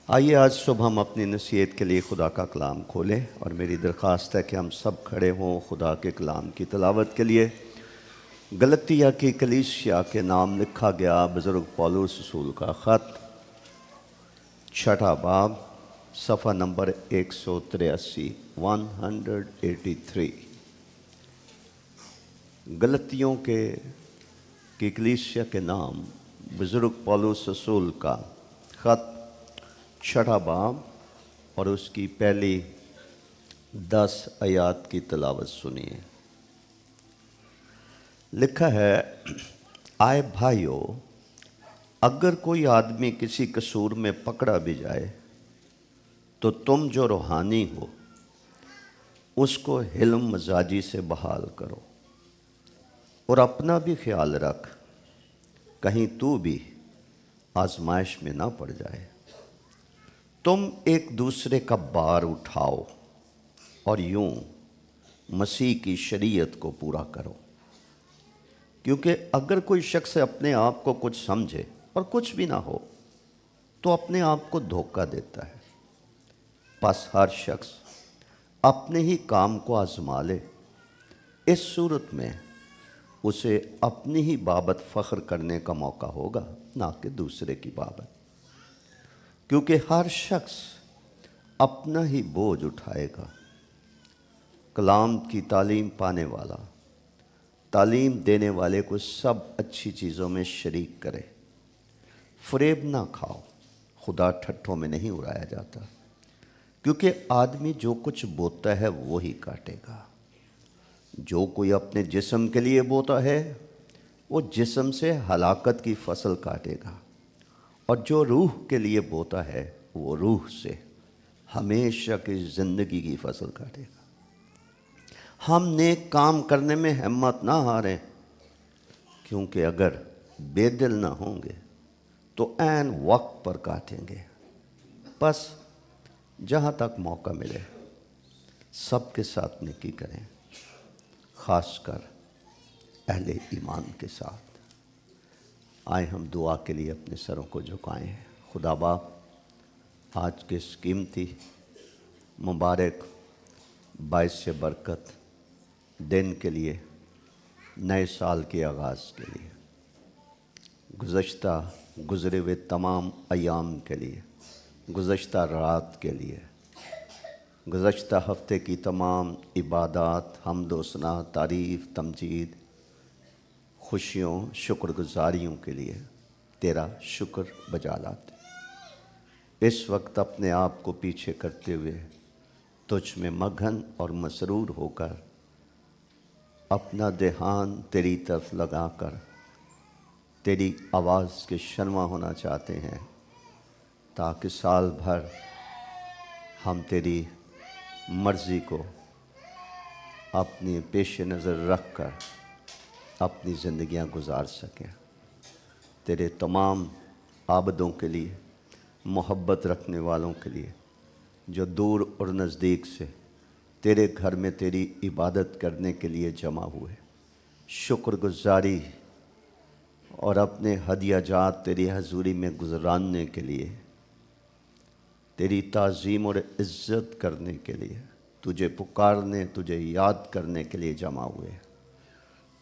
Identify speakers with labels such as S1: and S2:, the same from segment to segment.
S1: آئیے آج صبح ہم اپنی نصیحت کے لیے خدا کا کلام کھولیں، اور میری درخواست ہے کہ ہم سب کھڑے ہوں خدا کے کلام کی تلاوت کے لیے۔ گلتیہ کی کلیسیا کے نام لکھا گیا بزرگ پولس رسول کا خط، 6 باب، صفحہ نمبر 183 183۔ گلتیوں کی کلیسیا کے نام بزرگ پولس رسول کا خط، 6 باب، اور اس کی پہلی 10 آیات کی تلاوت سنیے۔ لکھا ہے، آئے بھائیو، اگر کوئی آدمی کسی قصور میں پکڑا بھی جائے تو تم جو روحانی ہو اس کو حلم مزاجی سے بحال کرو، اور اپنا بھی خیال رکھ کہیں تو بھی آزمائش میں نہ پڑ جائے۔ تم ایک دوسرے کا بار اٹھاؤ اور یوں مسیح کی شریعت کو پورا کرو، کیونکہ اگر کوئی شخص اپنے آپ کو کچھ سمجھے اور کچھ بھی نہ ہو تو اپنے آپ کو دھوکہ دیتا ہے۔ پس ہر شخص اپنے ہی کام کو آزما لے، اس صورت میں اسے اپنی ہی بابت فخر کرنے کا موقع ہوگا، نہ کہ دوسرے کی بابت، کیونکہ ہر شخص اپنا ہی بوجھ اٹھائے گا۔ کلام کی تعلیم پانے والا تعلیم دینے والے کو سب اچھی چیزوں میں شریک کرے۔ فریب نہ کھاؤ، خدا ٹھٹھوں میں نہیں اڑایا جاتا، کیونکہ آدمی جو کچھ بوتا ہے وہی کاٹے گا۔ جو کوئی اپنے جسم کے لیے بوتا ہے وہ جسم سے ہلاکت کی فصل کاٹے گا، اور جو روح کے لیے بوتا ہے وہ روح سے ہمیشہ کی زندگی کی فصل کاٹے گا۔ ہم نیک کام کرنے میں ہمت نہ ہاریں، کیونکہ اگر بے دل نہ ہوں گے تو عین وقت پر کاٹیں گے۔ بس جہاں تک موقع ملے سب کے ساتھ نیکی کریں، خاص کر اہل ایمان کے ساتھ۔ آئیں ہم دعا کے لیے اپنے سروں کو جھکائیں۔ خدا باپ، آج کے اس قیمتی مبارک باعث برکت دن کے لیے، نئے سال کے آغاز کے لیے، گزرے ہوئے تمام ایام کے لیے، گزشتہ رات کے لیے، گزشتہ ہفتے کی تمام عبادات، حمد و ثنا، تعریف، تمجید، خوشیوں، شکر گزاریوں کے لیے تیرا شکر بجا لاتے۔ اس وقت اپنے آپ کو پیچھے کرتے ہوئے تجھ میں مگن اور مسرور ہو کر، اپنا دھیان تیری طرف لگا کر تیری آواز کے شنوا ہونا چاہتے ہیں، تاکہ سال بھر ہم تیری مرضی کو اپنی پیش نظر رکھ کر اپنی زندگیاں گزار سکیں۔ تیرے تمام عابدوں کے لیے، محبت رکھنے والوں کے لیے، جو دور اور نزدیک سے تیرے گھر میں تیری عبادت کرنے کے لیے جمع ہوئے، شکر گزاری اور اپنے ہدیہ جات تیری حضوری میں گزارنے کے لیے، تیری تعظیم اور عزت کرنے کے لیے، تجھے پکارنے، تجھے یاد کرنے کے لیے جمع ہوئے۔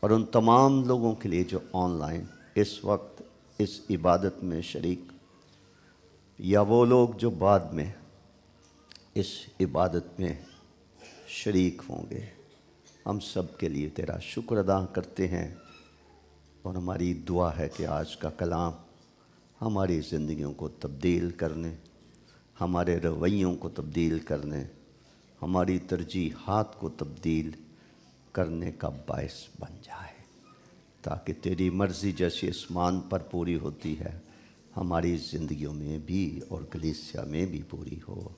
S1: اور ان تمام لوگوں کے لیے جو آن لائن اس وقت اس عبادت میں شریک، یا وہ لوگ جو بعد میں اس عبادت میں شریک ہوں گے، ہم سب کے لیے تیرا شکر ادا کرتے ہیں، اور ہماری دعا ہے کہ آج کا کلام ہماری زندگیوں کو تبدیل کرنے، ہمارے رویوں کو تبدیل کرنے، ہماری ترجیحات کو تبدیل کرنے کا باعث بن جائے، تاکہ تیری مرضی جیسی آسمان پر پوری ہوتی ہے ہماری زندگیوں میں بھی اور کلیسیا میں بھی پوری ہو۔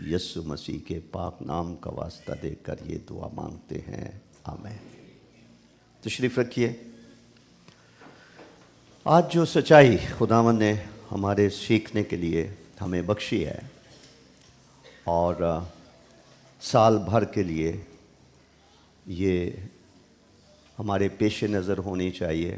S1: یسوع مسیح کے پاک نام کا واسطہ دے کر یہ دعا مانگتے ہیں، آمین۔ تشریف رکھیے۔ آج جو سچائی خداوند نے ہمارے سیکھنے کے لیے ہمیں بخشی ہے، اور سال بھر کے لیے یہ ہمارے پیش نظر ہونی چاہیے،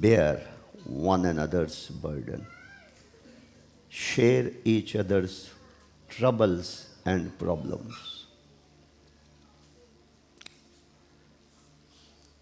S1: Bear one another's burden. Share each other's troubles and problems.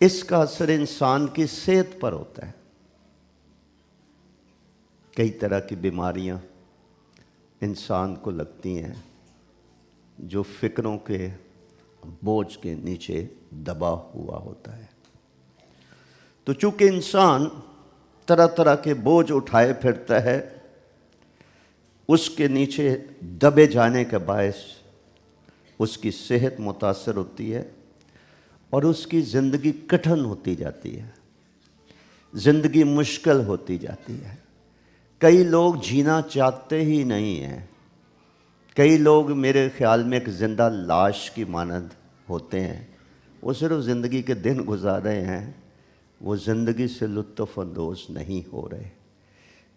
S1: اس کا اثر انسان کی صحت پر ہوتا ہے. کئی طرح کی بیماریاں انسان کو لگتی ہیں جو فکروں کے بوجھ کے نیچے دبا ہوا ہوتا ہے. تو چونکہ انسان طرح طرح کے بوجھ اٹھائے پھرتا ہے، اس کے نیچے دبے جانے کا باعث اس کی صحت متاثر ہوتی ہے اور اس کی زندگی کٹھن ہوتی جاتی ہے، زندگی مشکل ہوتی جاتی ہے. کئی لوگ جینا چاہتے ہی نہیں ہیں. کئی لوگ میرے خیال میں ایک زندہ لاش کی مانند ہوتے ہیں. وہ صرف زندگی کے دن گزار رہے ہیں، وہ زندگی سے لطف اندوز نہیں ہو رہے.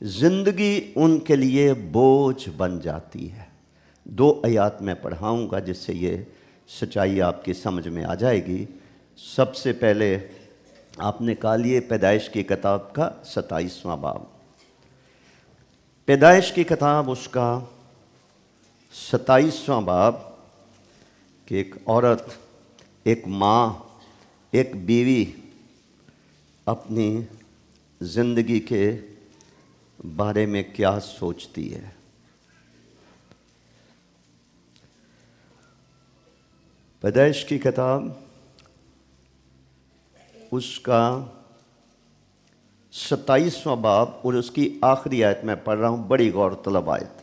S1: زندگی ان کے لیے بوجھ بن جاتی ہے. 2 آیات میں پڑھاؤں گا جس سے یہ سچائی آپ کی سمجھ میں آ جائے گی. سب سے پہلے آپ نکالیے پیدائش کی کتاب کا 27واں باب. پیدائش کی کتاب اس کا 27واں باب کہ ایک عورت، ایک ماں، ایک بیوی اپنی زندگی کے بارے میں کیا سوچتی ہے. پیدائش کی کتاب اس کا 27واں باب اور اس کی آخری آیت میں پڑھ رہا ہوں، بڑی غور طلب آیت.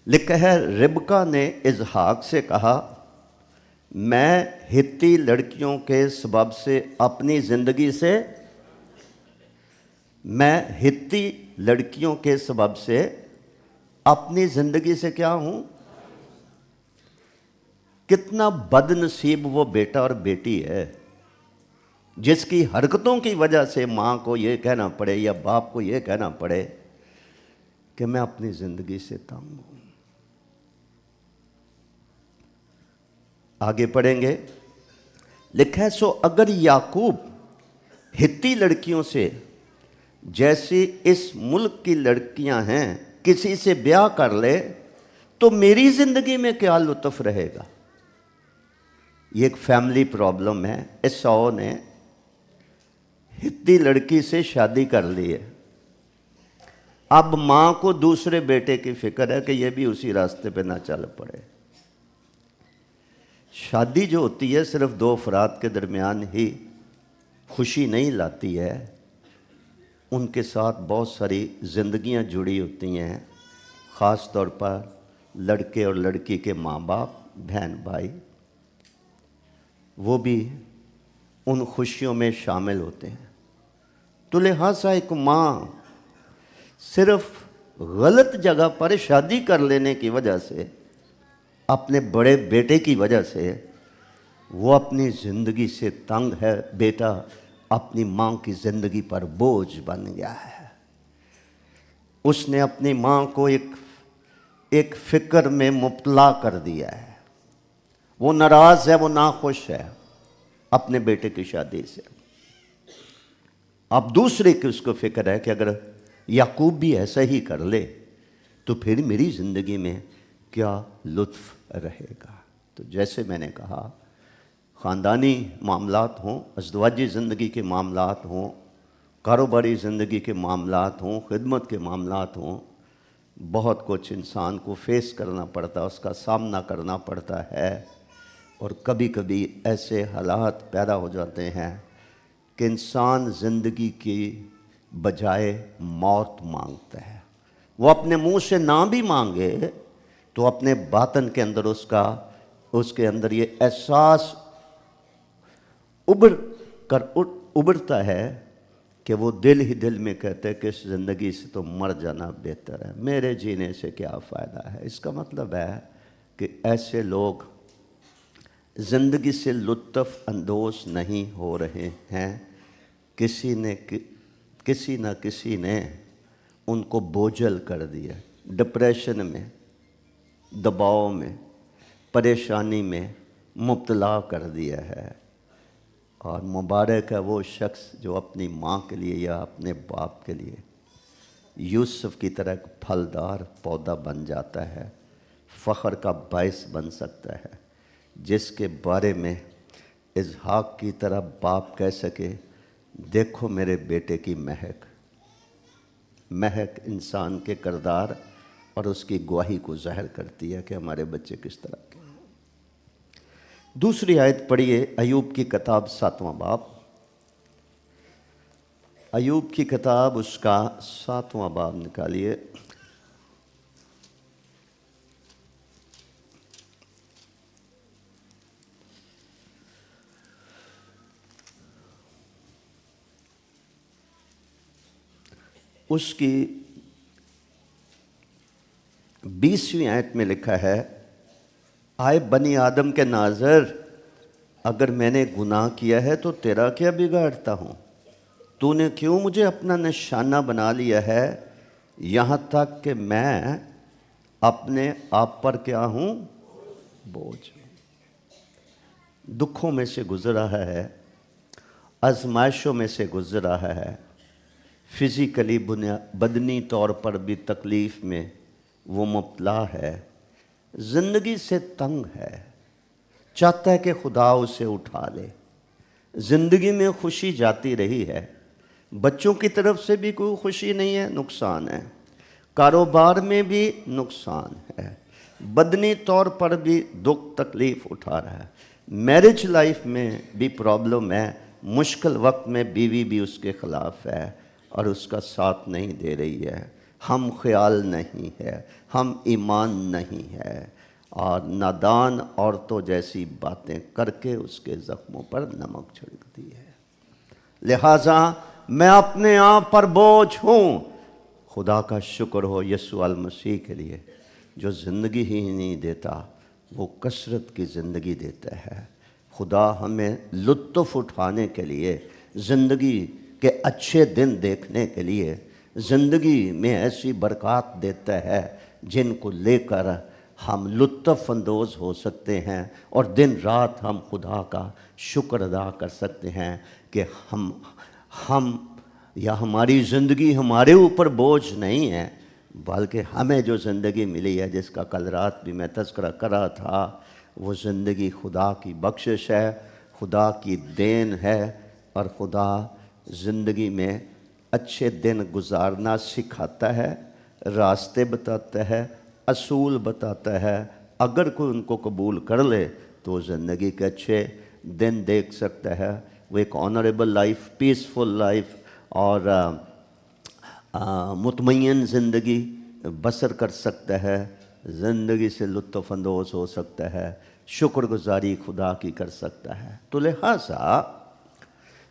S1: لکھا ہے، ربکا نے اسحاق سے کہا، میں ہتی لڑکیوں کے سبب سے اپنی زندگی سے کیا ہوں. کتنا بد نصیب وہ بیٹا اور بیٹی ہے جس کی حرکتوں کی وجہ سے ماں کو یہ کہنا پڑے یا باپ کو یہ کہنا پڑے کہ میں اپنی زندگی سے تنگ ہوں. آگے پڑھیں گے. لکھا ہے، سو اگر یعقوب ہتی لڑکیوں سے جیسی اس ملک کی لڑکیاں ہیں کسی سے بیاہ کر لے تو میری زندگی میں کیا لطف رہے گا. یہ ایک فیملی پرابلم ہے. ایساؤ نے ہتی لڑکی سے شادی کر لی ہے. اب ماں کو دوسرے بیٹے کی فکر ہے کہ یہ بھی اسی راستے پہ نہ چل پڑے. شادی جو ہوتی ہے صرف 2 افراد کے درمیان ہی خوشی نہیں لاتی ہے، ان کے ساتھ بہت ساری زندگیاں جڑی ہوتی ہیں. خاص طور پر لڑکے اور لڑکی کے ماں باپ، بہن بھائی، وہ بھی ان خوشیوں میں شامل ہوتے ہیں. تو لہٰذا ایک ماں صرف غلط جگہ پر شادی کر لینے کی وجہ سے، اپنے بڑے بیٹے کی وجہ سے وہ اپنی زندگی سے تنگ ہے. بیٹا اپنی ماں کی زندگی پر بوجھ بن گیا ہے. اس نے اپنی ماں کو ایک فکر میں مبتلا کر دیا ہے. وہ ناراض ہے، وہ ناخوش ہے اپنے بیٹے کی شادی سے. اب دوسرے کی اس کو فکر ہے کہ اگر یعقوب بھی ایسا ہی کر لے تو پھر میری زندگی میں کیا لطف رہے گا. تو جیسے میں نے کہا، خاندانی معاملات ہوں، ازدواجی زندگی کے معاملات ہوں، کاروباری زندگی کے معاملات ہوں، خدمت کے معاملات ہوں، بہت کچھ انسان کو فیس کرنا پڑتا ہے، اس کا سامنا کرنا پڑتا ہے. اور کبھی کبھی ایسے حالات پیدا ہو جاتے ہیں کہ انسان زندگی کی بجائے موت مانگتا ہے. وہ اپنے منہ سے نہ بھی مانگے تو اپنے باطن کے اندر اس کے اندر یہ احساس ابھرتا ہے کہ وہ دل ہی دل میں کہتے ہیں کہ اس زندگی سے تو مر جانا بہتر ہے، میرے جینے سے کیا فائدہ ہے. اس کا مطلب ہے کہ ایسے لوگ زندگی سے لطف اندوز نہیں ہو رہے ہیں. کسی نہ کسی نے ان کو بوجھل کر دیا، ڈپریشن میں، دباؤ میں، پریشانی میں مبتلا کر دیا ہے. اور مبارک ہے وہ شخص جو اپنی ماں کے لیے یا اپنے باپ کے لیے یوسف کی طرح ایک پھلدار پودا بن جاتا ہے، فخر کا باعث بن سکتا ہے، جس کے بارے میں اسحاق کی طرح باپ کہہ سکے دیکھو میرے بیٹے کی مہک انسان کے کردار اور اس کی گواہی کو ظاہر کرتی ہے کہ ہمارے بچے کس طرح کے ہیں۔ دوسری آیت پڑھیے، ایوب کی کتاب 7واں باب، ایوب کی کتاب اس کا 7واں باب نکالیے۔ اس کی 20ویں آیت میں لکھا ہے، آئے بنی آدم کے ناظر، اگر میں نے گناہ کیا ہے تو تیرا کیا بگاڑتا ہوں؟ تو نے کیوں مجھے اپنا نشانہ بنا لیا ہے، یہاں تک کہ میں اپنے آپ پر کیا ہوں؟ بوجھ۔ دکھوں میں سے گزر رہا ہے، آزمائشوں میں سے گزر رہا ہے، فزیکلی بدنی طور پر بھی تکلیف میں وہ مبتلا ہے، زندگی سے تنگ ہے، چاہتا ہے کہ خدا اسے اٹھا لے۔ زندگی میں خوشی جاتی رہی ہے، بچوں کی طرف سے بھی کوئی خوشی نہیں ہے، نقصان ہے، کاروبار میں بھی نقصان ہے، بدنی طور پر بھی دکھ تکلیف اٹھا رہا ہے، میرج لائف میں بھی پرابلم ہے، مشکل وقت میں بیوی بھی اس کے خلاف ہے اور اس کا ساتھ نہیں دے رہی ہے، ہم خیال نہیں ہے، ہم ایمان نہیں ہے، اور نادان عورتوں جیسی باتیں کر کے اس کے زخموں پر نمک چھڑکتی ہے۔ لہٰذا میں اپنے آپ پر بوجھ ہوں۔ خدا کا شکر ہو یسوع المسیح کے لیے جو زندگی ہی نہیں دیتا، وہ کثرت کی زندگی دیتا ہے۔ خدا ہمیں لطف اٹھانے کے لیے، زندگی کے اچھے دن دیکھنے کے لیے، زندگی میں ایسی برکات دیتا ہے جن کو لے کر ہم لطف اندوز ہو سکتے ہیں اور دن رات ہم خدا کا شکر ادا کر سکتے ہیں کہ ہم یا ہماری زندگی ہمارے اوپر بوجھ نہیں ہے، بلکہ ہمیں جو زندگی ملی ہے، جس کا کل رات بھی میں تذکرہ کر رہا تھا، وہ زندگی خدا کی بخشش ہے، خدا کی دین ہے، اور خدا زندگی میں اچھے دن گزارنا سکھاتا ہے، راستے بتاتا ہے، اصول بتاتا ہے۔ اگر کوئی ان کو قبول کر لے تو وہ زندگی کے اچھے دن دیکھ سکتا ہے، وہ ایک آنریبل لائف، پیسفل لائف اور مطمئن زندگی بسر کر سکتا ہے، زندگی سے لطف اندوز ہو سکتا ہے، شکر گزاری خدا کی کر سکتا ہے۔ تو لہٰذا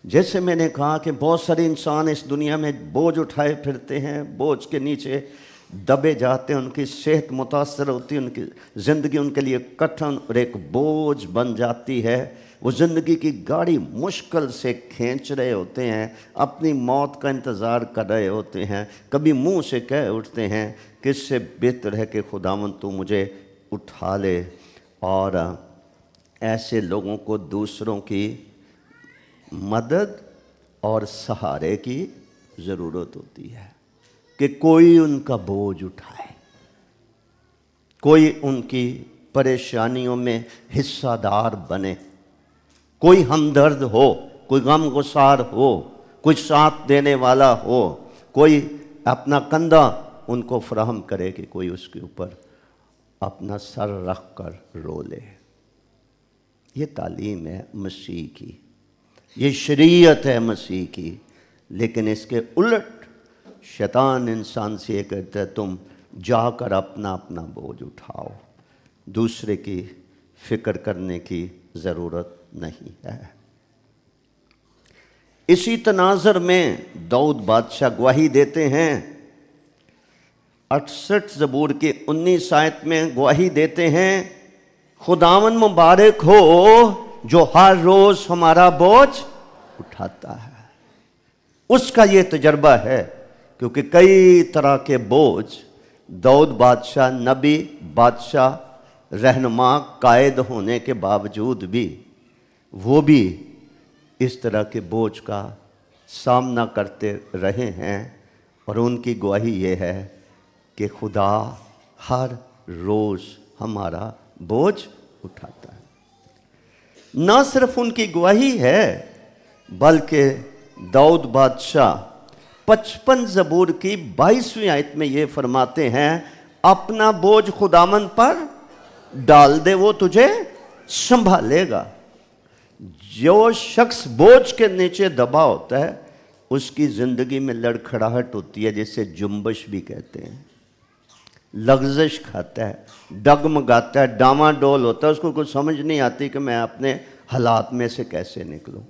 S1: جیسے میں نے کہا کہ بہت سارے انسان اس دنیا میں بوجھ اٹھائے پھرتے ہیں، بوجھ کے نیچے دبے جاتے ہیں، ان کی صحت متاثر ہوتی ہے، ان کی زندگی ان کے لیے کٹھن اور ایک بوجھ بن جاتی ہے، وہ زندگی کی گاڑی مشکل سے کھینچ رہے ہوتے ہیں، اپنی موت کا انتظار کر رہے ہوتے ہیں، کبھی منہ سے کہہ اٹھتے ہیں کہ اس سے بہتر ہے کہ خداوند تو مجھے اٹھا لے۔ اور ایسے لوگوں کو دوسروں کی مدد اور سہارے کی ضرورت ہوتی ہے کہ کوئی ان کا بوجھ اٹھائے، کوئی ان کی پریشانیوں میں حصہ دار بنے، کوئی ہمدرد ہو، کوئی غم گسار ہو، کوئی ساتھ دینے والا ہو، کوئی اپنا کندھا ان کو فراہم کرے کہ کوئی اس کے اوپر اپنا سر رکھ کر رو لے۔ یہ تعلیم ہے مسیح کی، یہ شریعت ہے مسیح کی، لیکن اس کے الٹ شیطان انسان سے یہ کہتا ہے تم جا کر اپنا بوجھ اٹھاؤ، دوسرے کی فکر کرنے کی ضرورت نہیں ہے۔ اسی تناظر میں داؤد بادشاہ گواہی دیتے ہیں، 68 زبور کی 19 آیت میں گواہی دیتے ہیں، خداوند مبارک ہو جو ہر روز ہمارا بوجھ اٹھاتا ہے۔ اس کا یہ تجربہ ہے، کیونکہ کئی طرح کے بوجھ داؤد بادشاہ نبی، بادشاہ، رہنما، قائد ہونے کے باوجود بھی وہ بھی اس طرح کے بوجھ کا سامنا کرتے رہے ہیں، اور ان کی گواہی یہ ہے کہ خدا ہر روز ہمارا بوجھ اٹھاتا ہے۔ نہ صرف ان کی گواہی ہے بلکہ داؤد بادشاہ 55 زبور کی 22ویں آیت میں یہ فرماتے ہیں اپنا بوجھ خداوند پر ڈال دے وہ تجھے سنبھالے گا۔ جو شخص بوجھ کے نیچے دبا ہوتا ہے اس کی زندگی میں لڑکھڑاہٹ ہوتی ہے، جسے جنبش بھی کہتے ہیں، لغزش کھاتا ہے، ڈگمگاتا ہے، ڈاما ڈول ہوتا ہے، اس کو کچھ سمجھ نہیں آتی کہ میں اپنے حالات میں سے کیسے نکلوں،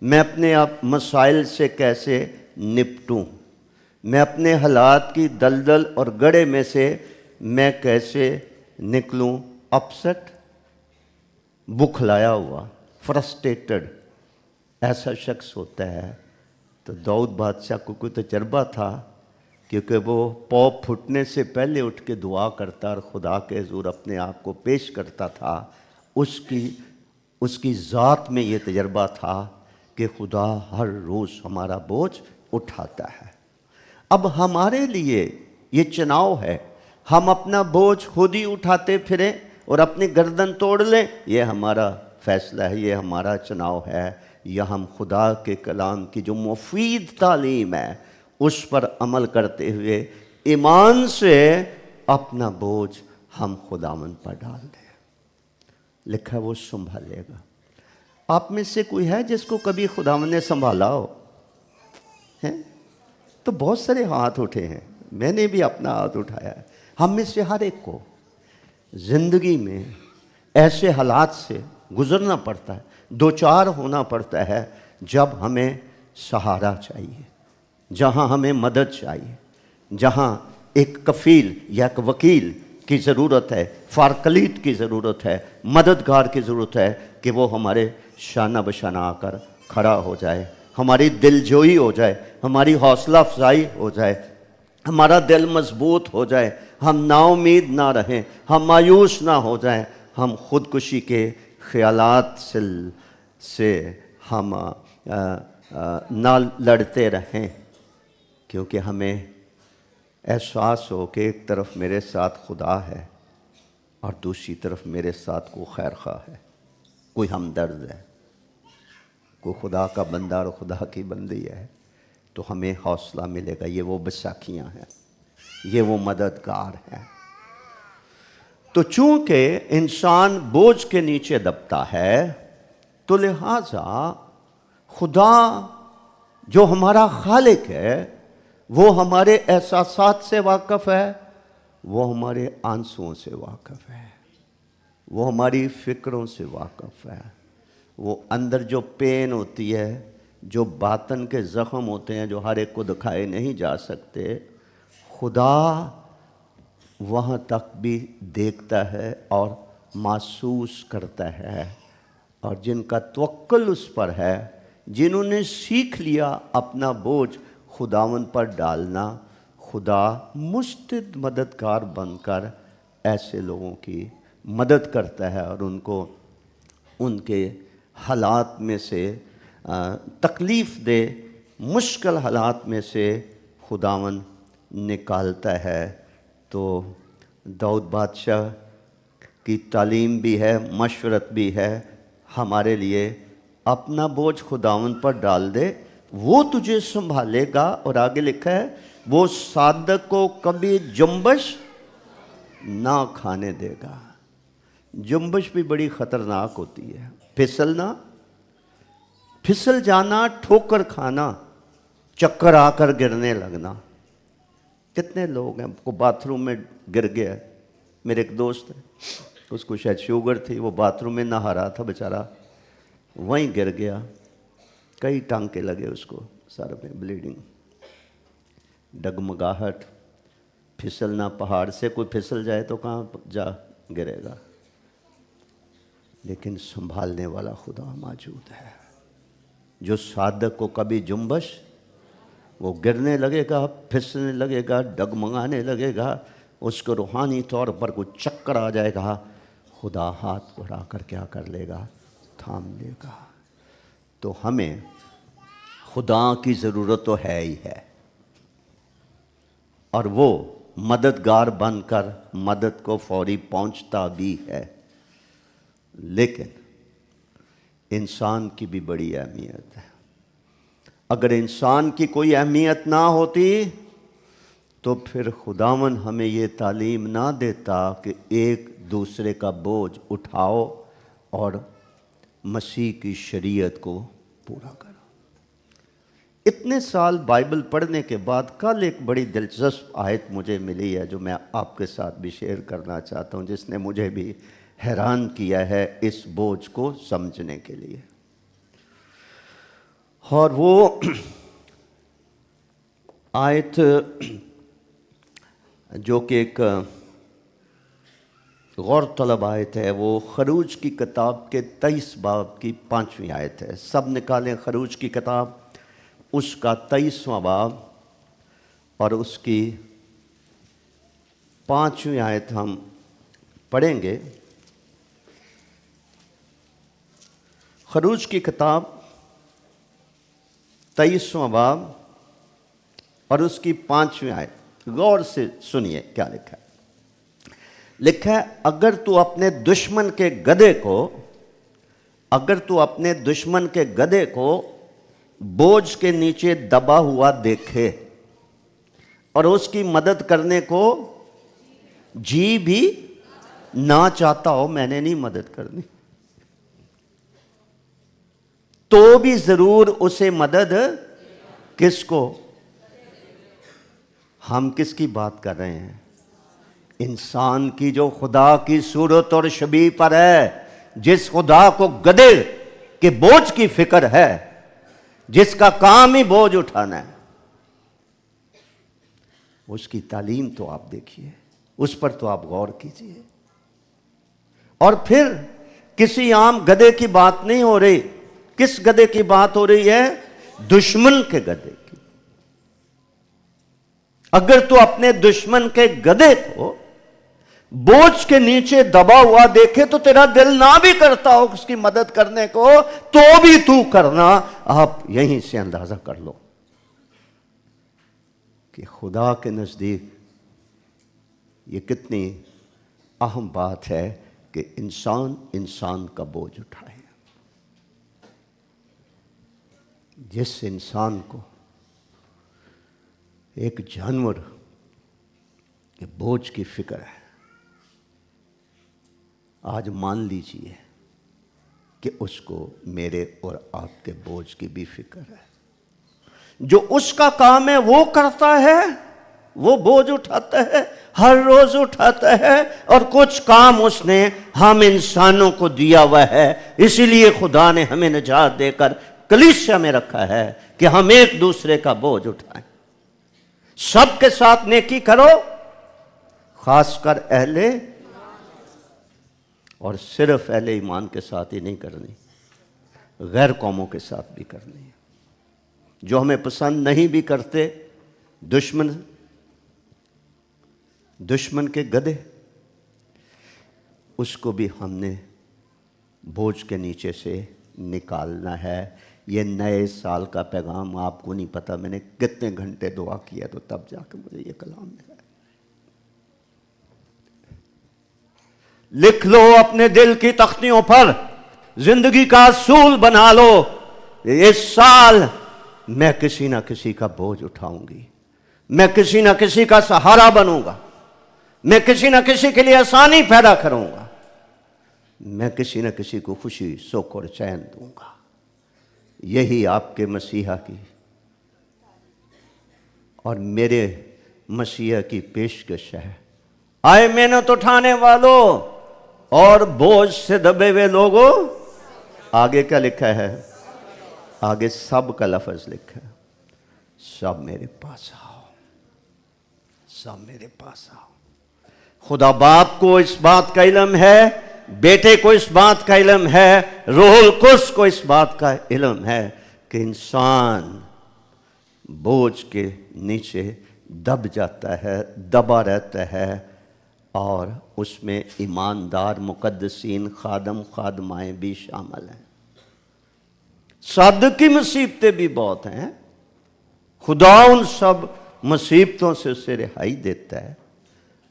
S1: میں اپنے آپ مسائل سے کیسے نپٹوں، میں اپنے حالات کی دلدل اور گڑھے میں سے میں کیسے نکلوں۔ اپسٹ، بکھلایا ہوا، فرسٹریٹڈ ایسا شخص ہوتا ہے۔ تو داؤد بادشاہ کو کوئی تجربہ تھا، کیونکہ وہ پاؤں پھٹنے سے پہلے اٹھ کے دعا کرتا اور خدا کے حضور اپنے آپ کو پیش کرتا تھا۔ اس کی ذات میں یہ تجربہ تھا کہ خدا ہر روز ہمارا بوجھ اٹھاتا ہے۔ اب ہمارے لیے یہ چناؤ ہے، ہم اپنا بوجھ خود ہی اٹھاتے پھریں اور اپنی گردن توڑ لیں، یہ ہمارا فیصلہ ہے، یہ ہمارا چناؤ ہے، یا ہم خدا کے کلام کی جو مفید تعلیم ہے اس پر عمل کرتے ہوئے ایمان سے اپنا بوجھ ہم خداوند پر ڈال دیں۔ لکھا وہ سنبھالے گا۔ آپ میں سے کوئی ہے جس کو کبھی خداوند نے سنبھالا ہو؟ تو بہت سارے ہاتھ اٹھے ہیں، میں نے بھی اپنا ہاتھ اٹھایا ہے۔ ہم میں سے ہر ایک کو زندگی میں ایسے حالات سے گزرنا پڑتا ہے، دوچار ہونا پڑتا ہے جب ہمیں سہارا چاہیے، جہاں ہمیں مدد چاہیے، جہاں ایک کفیل یا ایک وکیل کی ضرورت ہے، فارکلیت کی ضرورت ہے، مددگار کی ضرورت ہے کہ وہ ہمارے شانہ بشانہ آ کر کھڑا ہو جائے، ہماری دل جوئی ہو جائے، ہماری حوصلہ افزائی ہو جائے، ہمارا دل مضبوط ہو جائے، ہم نا امید نہ رہیں، ہم مایوس نہ ہو جائیں، ہم خودکشی کے خیالات سے ہم نہ لڑتے رہیں، کیونکہ ہمیں احساس ہو کہ ایک طرف میرے ساتھ خدا ہے اور دوسری طرف میرے ساتھ کوئی خیر خواہ ہے، کوئی ہمدرد ہے، کوئی خدا کا بندہ اور خدا کی بندی ہے، تو ہمیں حوصلہ ملے گا۔ یہ وہ بساکھیاں ہیں، یہ وہ مددگار ہیں۔ تو چونکہ انسان بوجھ کے نیچے دبتا ہے تو لہٰذا خدا جو ہمارا خالق ہے وہ ہمارے احساسات سے واقف ہے، وہ ہمارے آنسوؤں سے واقف ہے، وہ ہماری فکروں سے واقف ہے، وہ اندر جو پین ہوتی ہے، جو باطن کے زخم ہوتے ہیں جو ہر ایک کو دکھائے نہیں جا سکتے، خدا وہاں تک بھی دیکھتا ہے اور محسوس کرتا ہے۔ اور جن کا توکل اس پر ہے، جنہوں نے سیکھ لیا اپنا بوجھ خداوند پر ڈالنا، خدا مستعد مددگار بن کر ایسے لوگوں کی مدد کرتا ہے اور ان کو ان کے حالات میں سے تکلیف دہ مشکل حالات میں سے خداوند نکالتا ہے۔ تو داؤد بادشاہ کی تعلیم بھی ہے، مشورت بھی ہے ہمارے لیے، اپنا بوجھ خداوند پر ڈال دے، وہ تجھے سنبھالے گا، اور آگے لکھا ہے وہ صادق کو کبھی جنبش نہ کھانے دے گا۔ جنبش بھی بڑی خطرناک ہوتی ہے، پھسلنا، پھسل جانا، ٹھوکر کھانا، چکر آ کر گرنے لگنا۔ کتنے لوگ ہیں وہ باتھ روم میں گر گیا؟ میرے ایک دوست ہے، اس کو شاید شوگر تھی، وہ باتھ روم میں نہا رہا تھا بیچارہ، وہیں گر گیا، کئی ٹانکے لگے اس کو، سر میں بلیڈنگ، ڈگمگاہٹ، پھسلنا۔ پہاڑ سے کوئی پھسل جائے تو کہاں جا گرے گا، لیکن سنبھالنے والا خدا موجود ہے جو صادق کو کبھی جنبش، وہ گرنے لگے گا، پھسلنے لگے گا، ڈگمگانے لگے گا، اس کو روحانی طور پر کوئی چکر آ جائے گا، خدا ہاتھ بڑھا کر کیا کر لے گا؟ تھام لے گا۔ تو ہمیں خدا کی ضرورت تو ہے ہی ہے، اور وہ مددگار بن کر مدد کو فوری پہنچتا بھی ہے، لیکن انسان کی بھی بڑی اہمیت ہے۔ اگر انسان کی کوئی اہمیت نہ ہوتی تو پھر خداوند ہمیں یہ تعلیم نہ دیتا کہ ایک دوسرے کا بوجھ اٹھاؤ اور مسیح کی شریعت کو پورا کرو۔ اتنے سال بائبل پڑھنے کے بعد کل ایک بڑی دلچسپ آیت مجھے ملی ہے جو میں آپ کے ساتھ بھی شیئر کرنا چاہتا ہوں، جس نے مجھے بھی حیران کیا ہے اس بوجھ کو سمجھنے کے لیے۔ اور وہ آیت جو کہ ایک غور طلب آیت ہے، وہ خروج کی کتاب کے 23 باب کی 5ویں آیت ہے۔ سب نکالیں خروج کی کتاب، اس کا 23واں باب اور اس کی 5ویں آیت ہم پڑھیں گے۔ خروج کی کتاب 23واں باب اور اس کی 5ویں آیت، غور سے سنیے کیا لکھا ہے۔ لکھا ہے، اگر تو اپنے دشمن کے گدھے کو بوجھ کے نیچے دبا ہوا دیکھے اور اس کی مدد کرنے کو جی بھی نہ چاہتا ہو، میں نے نہیں مدد کرنی، تو بھی ضرور اسے مدد کس کو؟ ہم کس کی بات کر رہے ہیں؟ انسان کی جو خدا کی صورت اور شبیہ پر ہے، جس خدا کو گدھے کے بوجھ کی فکر ہے، جس کا کام ہی بوجھ اٹھانا ہے، اس کی تعلیم تو آپ دیکھیے، اس پر تو آپ غور کیجیے۔ اور پھر کسی عام گدھے کی بات نہیں ہو رہی، کس گدھے کی بات ہو رہی ہے؟ دشمن کے گدھے کی۔ اگر تو اپنے دشمن کے گدھے کو بوجھ کے نیچے دبا ہوا دیکھے تو تیرا دل نہ بھی کرتا ہو اس کی مدد کرنے کو، تو بھی تو کرنا۔ آپ یہیں سے اندازہ کر لو کہ خدا کے نزدیک یہ کتنی اہم بات ہے کہ انسان کا بوجھ اٹھائے۔ جس انسان کو ایک جانور کے بوجھ کی فکر ہے، آج مان لیجئے کہ اس کو میرے اور آپ کے بوجھ کی بھی فکر ہے۔ جو اس کا کام ہے وہ کرتا ہے، وہ بوجھ اٹھاتا ہے، ہر روز اٹھاتا ہے، اور کچھ کام اس نے ہم انسانوں کو دیا ہوا ہے۔ اسی لیے خدا نے ہمیں نجات دے کر کلیسیا میں رکھا ہے کہ ہم ایک دوسرے کا بوجھ اٹھائیں۔ سب کے ساتھ نیکی کرو، خاص کر اور صرف اہل ایمان کے ساتھ ہی نہیں کرنی، غیر قوموں کے ساتھ بھی کرنی ہے۔ جو ہمیں پسند نہیں بھی کرتے، دشمن کے گدھے، اس کو بھی ہم نے بوجھ کے نیچے سے نکالنا ہے۔ یہ نئے سال کا پیغام آپ کو نہیں پتا میں نے کتنے گھنٹے دعا کیا تو تب جا کے مجھے یہ کلام ملا۔ لکھ لو اپنے دل کی تختیوں پر، زندگی کا اصول بنا لو، اس سال میں کسی نہ کسی کا بوجھ اٹھاؤں گی، میں کسی نہ کسی کا سہارا بنوں گا، میں کسی نہ کسی کے لیے آسانی پیدا کروں گا، میں کسی نہ کسی کو خوشی، سکھ اور چین دوں گا۔ یہی آپ کے مسیحا کی اور میرے مسیحا کی پیشکش ہے۔ آئے محنت اٹھانے والوں اور بوجھ سے دبے ہوئے لوگوں، آگے کیا لکھا ہے؟ آگے سب کا لفظ لکھا ہے، سب میرے پاس آؤ، سب میرے پاس آؤ۔ خدا باپ کو اس بات کا علم ہے، بیٹے کو اس بات کا علم ہے، روح القدس کو اس بات کا علم ہے کہ انسان بوجھ کے نیچے دب جاتا ہے، دبا رہتا ہے، اور اس میں ایماندار مقدسین خادم خادمائیں بھی شامل ہیں۔ صادق کی مصیبتیں بھی بہت ہیں، خدا ان سب مصیبتوں سے اسے رہائی دیتا ہے،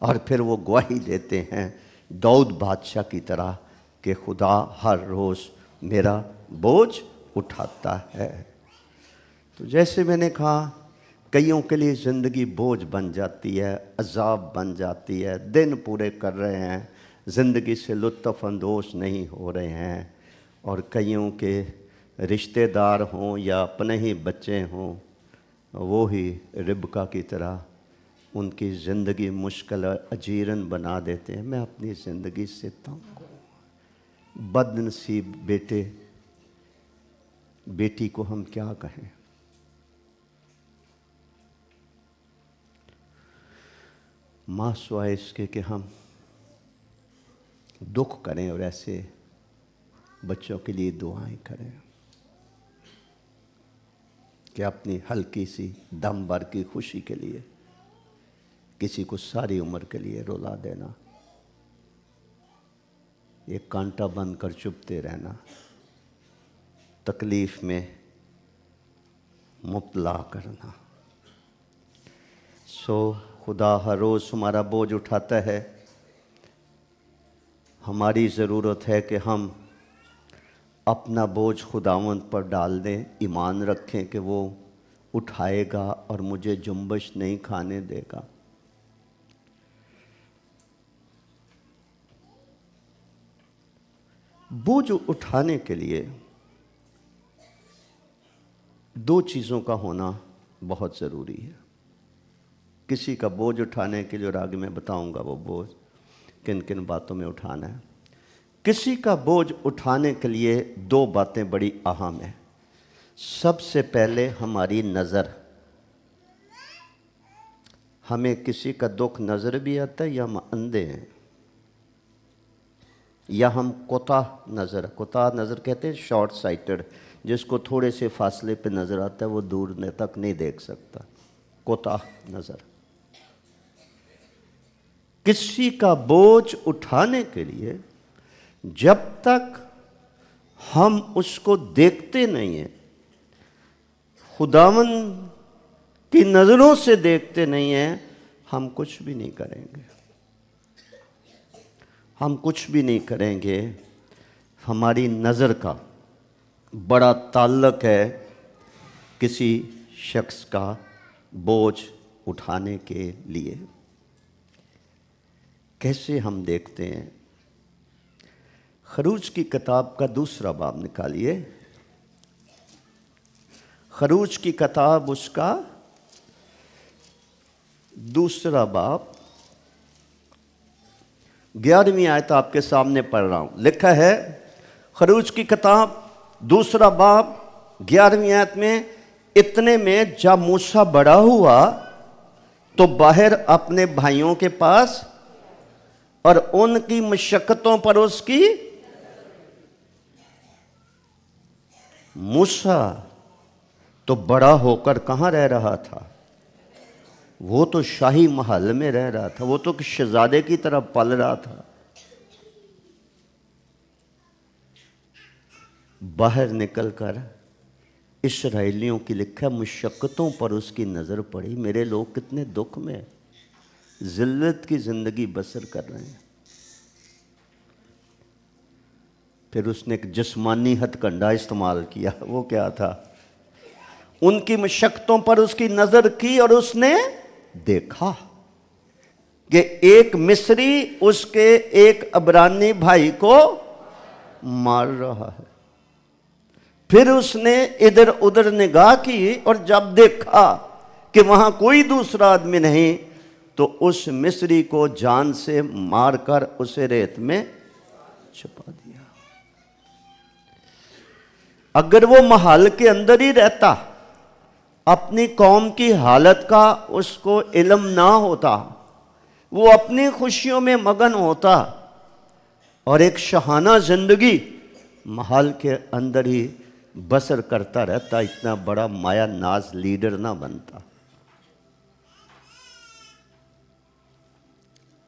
S1: اور پھر وہ گواہی دیتے ہیں داؤد بادشاہ کی طرح کہ خدا ہر روز میرا بوجھ اٹھاتا ہے۔ تو جیسے میں نے کہا کئیوں کے لیے زندگی بوجھ بن جاتی ہے، عذاب بن جاتی ہے، دن پورے کر رہے ہیں، زندگی سے لطف اندوز نہیں ہو رہے ہیں، اور کئیوں کے رشتہ دار ہوں یا اپنے ہی بچے ہوں، وہی ربکا کی طرح ان کی زندگی مشکل اجیرن بنا دیتے ہیں۔ میں اپنی زندگی سے تنگ ہوں۔ بد نصیب بیٹے بیٹی کو ہم کیا کہیں؟ ماں سوائے اس کے کہ ہم دکھ کریں اور ایسے بچوں کے لیے دعائیں کریں کہ اپنی ہلکی سی دم بھر کی خوشی کے لیے کسی کو ساری عمر کے لیے رلا دینا، ایک کانٹا بن کر چپتے رہنا، تکلیف میں مبتلا کرنا۔ خدا ہر روز ہمارا بوجھ اٹھاتا ہے۔ ہماری ضرورت ہے کہ ہم اپنا بوجھ خداوند پر ڈال دیں، ایمان رکھیں کہ وہ اٹھائے گا اور مجھے جنبش نہیں کھانے دے گا۔ بوجھ اٹھانے کے لیے دو چیزوں کا ہونا بہت ضروری ہے۔ کسی کا بوجھ اٹھانے کے لیے، اور آگے میں بتاؤں گا وہ بوجھ کن کن باتوں میں اٹھانا ہے۔ کسی کا بوجھ اٹھانے کے لیے دو باتیں بڑی اہم ہیں۔ سب سے پہلے ہماری نظر۔ ہمیں کسی کا دکھ نظر بھی آتا ہے یا ہم اندھے ہیں، یا ہم کوتاہ نظر کہتے ہیں شارٹ سائٹڈ، جس کو تھوڑے سے فاصلے پہ نظر آتا ہے وہ دور تک نہیں دیکھ سکتا، کوتاہ نظر۔ کسی کا بوجھ اٹھانے کے لیے جب تک ہم اس کو دیکھتے نہیں ہیں، خداوند کی نظروں سے دیکھتے نہیں ہیں، ہم کچھ بھی نہیں کریں گے۔ ہم کچھ بھی نہیں کریں گے۔ ہماری نظر کا بڑا تعلق ہے کسی شخص کا بوجھ اٹھانے کے لیے۔ کیسے ہم دیکھتے ہیں؟ خروج کی کتاب کا 2 باب نکالیے۔ خروج کی کتاب اس کا 2 باب 11ویں آیت آپ کے سامنے پڑھ رہا ہوں۔ لکھا ہے خروج کی کتاب 2 باب 11ویں آیت میں، اتنے میں جب موسیٰ بڑا ہوا تو باہر اپنے بھائیوں کے پاس اور ان کی مشقتوں پر اس کی۔ موسیٰ تو بڑا ہو کر کہاں رہ رہا تھا؟ وہ تو شاہی محل میں رہ رہا تھا، وہ تو شہزادے کی طرح پل رہا تھا۔ باہر نکل کر اسرائیلیوں کی لکھا مشقتوں پر اس کی نظر پڑی۔ میرے لوگ کتنے دکھ میں ذلت کی زندگی بسر کر رہے ہیں۔ پھر اس نے ایک جسمانی ہتھ کنڈا استعمال کیا۔ وہ کیا تھا؟ ان کی مشقتوں پر اس کی نظر کی اور اس نے دیکھا کہ ایک مصری اس کے ایک عبرانی بھائی کو مار رہا ہے۔ پھر اس نے ادھر ادھر نگاہ کی اور جب دیکھا کہ وہاں کوئی دوسرا آدمی نہیں تو اس مصری کو جان سے مار کر اسے ریت میں چھپا دیا۔ اگر وہ محل کے اندر ہی رہتا، اپنی قوم کی حالت کا اس کو علم نہ ہوتا، وہ اپنی خوشیوں میں مگن ہوتا اور ایک شاہانہ زندگی محل کے اندر ہی بسر کرتا رہتا، اتنا بڑا مایا ناز لیڈر نہ بنتا۔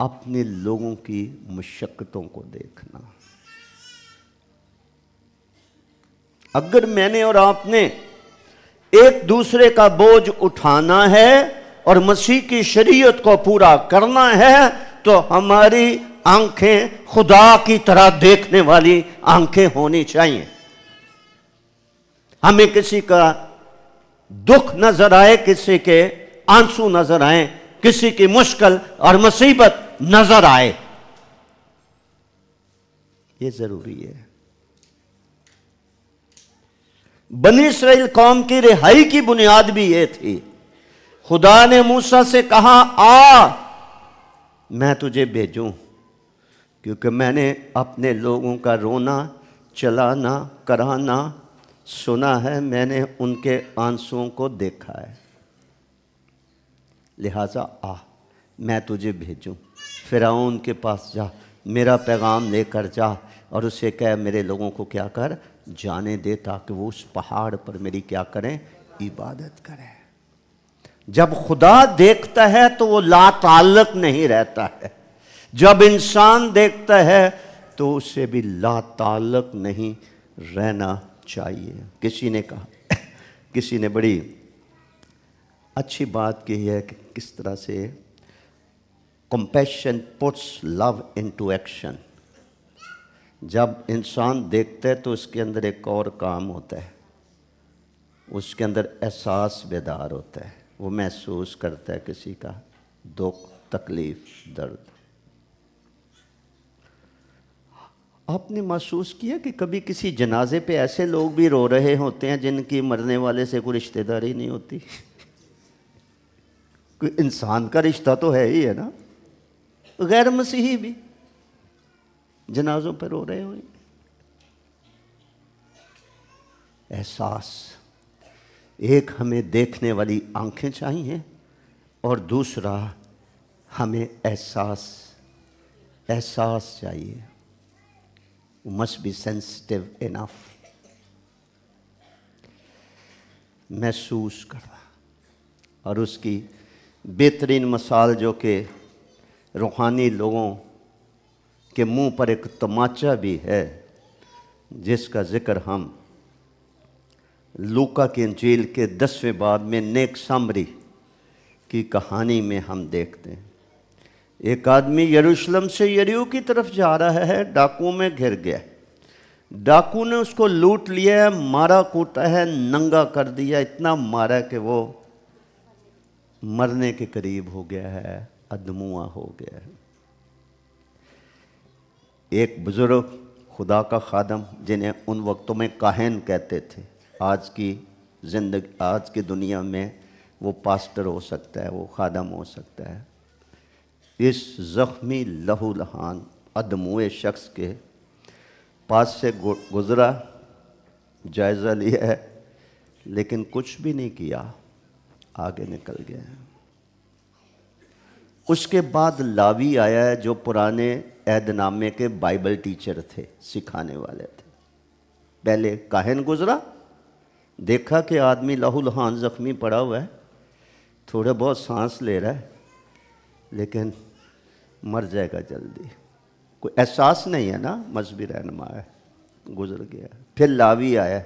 S1: اپنے لوگوں کی مشقتوں کو دیکھنا۔ اگر میں نے اور آپ نے ایک دوسرے کا بوجھ اٹھانا ہے اور مسیح کی شریعت کو پورا کرنا ہے تو ہماری آنکھیں خدا کی طرح دیکھنے والی آنکھیں ہونی چاہیے۔ ہمیں کسی کا دکھ نظر آئے، کسی کے آنسو نظر آئیں، کسی کی مشکل اور مصیبت نظر آئے، یہ ضروری ہے۔ بنی اسرائیل قوم کی رہائی کی بنیاد بھی یہ تھی۔ خدا نے موسیٰ سے کہا آ میں تجھے بھیجوں، کیونکہ میں نے اپنے لوگوں کا رونا چلانا کرانا سنا ہے، میں نے ان کے آنسوؤں کو دیکھا ہے، لہٰذا آ میں تجھے بھیجوں، فرعون کے پاس جا، میرا پیغام لے کر جا، اور اسے کہہ میرے لوگوں کو کیا کر، جانے دے، تاکہ وہ اس پہاڑ پر میری کیا کریں، عبادت کریں۔ جب خدا دیکھتا ہے تو وہ لا تعلق نہیں رہتا ہے، جب انسان دیکھتا ہے تو اسے بھی لا تعلق نہیں رہنا چاہیے۔ کسی نے کہا، کسی نے بڑی اچھی بات کی ہے کہ کس طرح سے compassion puts love into action۔ جب انسان دیکھتا ہے تو اس کے اندر ایک اور کام ہوتا ہے، اس کے اندر احساس بیدار ہوتا ہے، وہ محسوس کرتا ہے کسی کا دکھ، تکلیف، درد۔ آپ نے محسوس کیا کہ کبھی کسی جنازے پہ ایسے لوگ بھی رو رہے ہوتے ہیں جن کی مرنے والے سے کوئی رشتہ داری نہیں ہوتی؟ کوئی انسان کا رشتہ تو ہے ہی ہے نا، غیر مسیحی بھی جنازوں پہ رو رہے ہوئے۔ احساس، ایک ہمیں دیکھنے والی آنکھیں چاہیے، اور دوسرا ہمیں احساس چاہیے۔ must be sensitive enough، محسوس کرنا۔ اور اس کی بہترین مثال جو کہ روحانی لوگوں کے منہ پر ایک تماچا بھی ہے، جس کا ذکر ہم لوکا کی انجیل کے 10ویں باب میں نیک سامری کی کہانی میں ہم دیکھتے ہیں۔ ایک آدمی یروشلم سے یریحو کی طرف جا رہا ہے، ڈاکوؤں میں گھر گیا، ڈاکو نے اس کو لوٹ لیا ہے، مارا کوٹا ہے، ننگا کر دیا، اتنا مارا کہ وہ مرنے کے قریب ہو گیا ہے، ادموا ہو گیا ہے۔ ایک بزرگ خدا کا خادم، جنہیں ان وقتوں میں کاہن کہتے تھے، آج کی دنیا میں وہ پاسٹر ہو سکتا ہے، وہ خادم ہو سکتا ہے، اس زخمی لہو لہان ادموئے شخص کے پاس سے گزرا، جائزہ لیا ہے، لیکن کچھ بھی نہیں کیا، آگے نکل گیا۔ اس کے بعد لاوی آیا ہے، جو پرانے عہد نامے کے بائبل ٹیچر تھے، سکھانے والے تھے۔ پہلے کاہن گزرا، دیکھا کہ آدمی لہو لہان زخمی پڑا ہوا ہے، تھوڑے بہت سانس لے رہا ہے، لیکن مر جائے گا جلدی، کوئی احساس نہیں ہے نا، مذہبی رہنما ہے، گزر گیا۔ پھر لاوی آیا،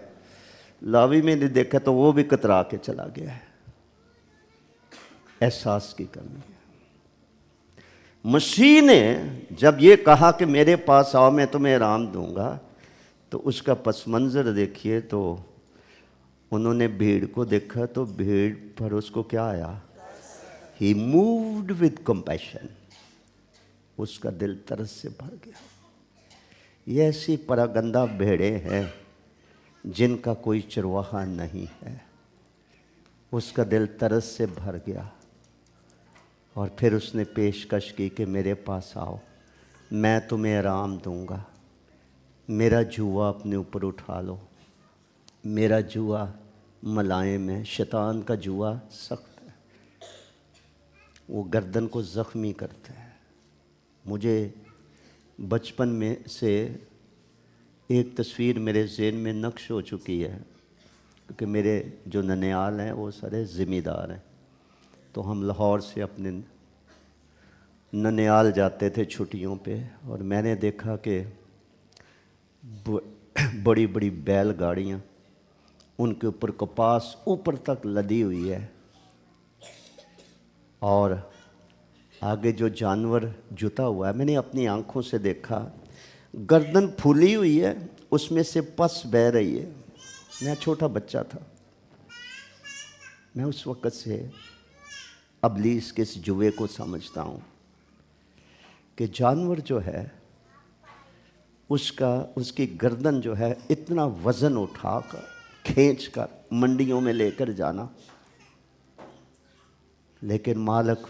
S1: لاوی میں نے دیکھا تو وہ بھی کترا کے چلا گیا ہے، احساس کی کمی ہے۔ مسیح نے جب یہ کہا کہ میرے پاس آؤ میں تمہیں آرام دوں گا، تو اس کا پس منظر دیکھیے، تو انہوں نے بھیڑ کو دیکھا تو بھیڑ پر اس کو کیا آیا؟ He moved with compassion، اس کا دل ترس سے بھر گیا۔ یہ ایسی پراگندہ بھیڑیں ہیں جن کا کوئی چرواہا نہیں ہے، اس کا دل ترس سے بھر گیا، اور پھر اس نے پیشکش کی کہ میرے پاس آؤ، میں تمہیں آرام دوں گا، میرا جوا اپنے اوپر اٹھا لو، میرا جوا ملائم ہے، شیطان کا جوا سخت ہے، وہ گردن کو زخمی کرتا ہے۔ مجھے بچپن میں سے ایک تصویر میرے ذہن میں نقش ہو چکی ہے، کیونکہ میرے جو ننیال ہیں وہ سارے ذمہ دار ہیں، تو ہم لاہور سے اپنے ننیال جاتے تھے چھٹیوں پہ، اور میں نے دیکھا کہ بڑی بڑی بیل گاڑیاں، ان کے اوپر کپاس اوپر تک لدی ہوئی ہے، اور آگے جو جانور جتا ہوا ہے، میں نے اپنی آنکھوں سے دیکھا، گردن پھولی ہوئی ہے، اس میں سے پس بہہ رہی ہے، میں چھوٹا بچہ تھا، میں اس وقت سے ابلیس کے اس جوے کو سمجھتا ہوں کہ جانور جو ہے اس کی گردن جو ہے اتنا وزن اٹھا کر کھینچ کر منڈیوں میں لے کر جانا، لیکن مالک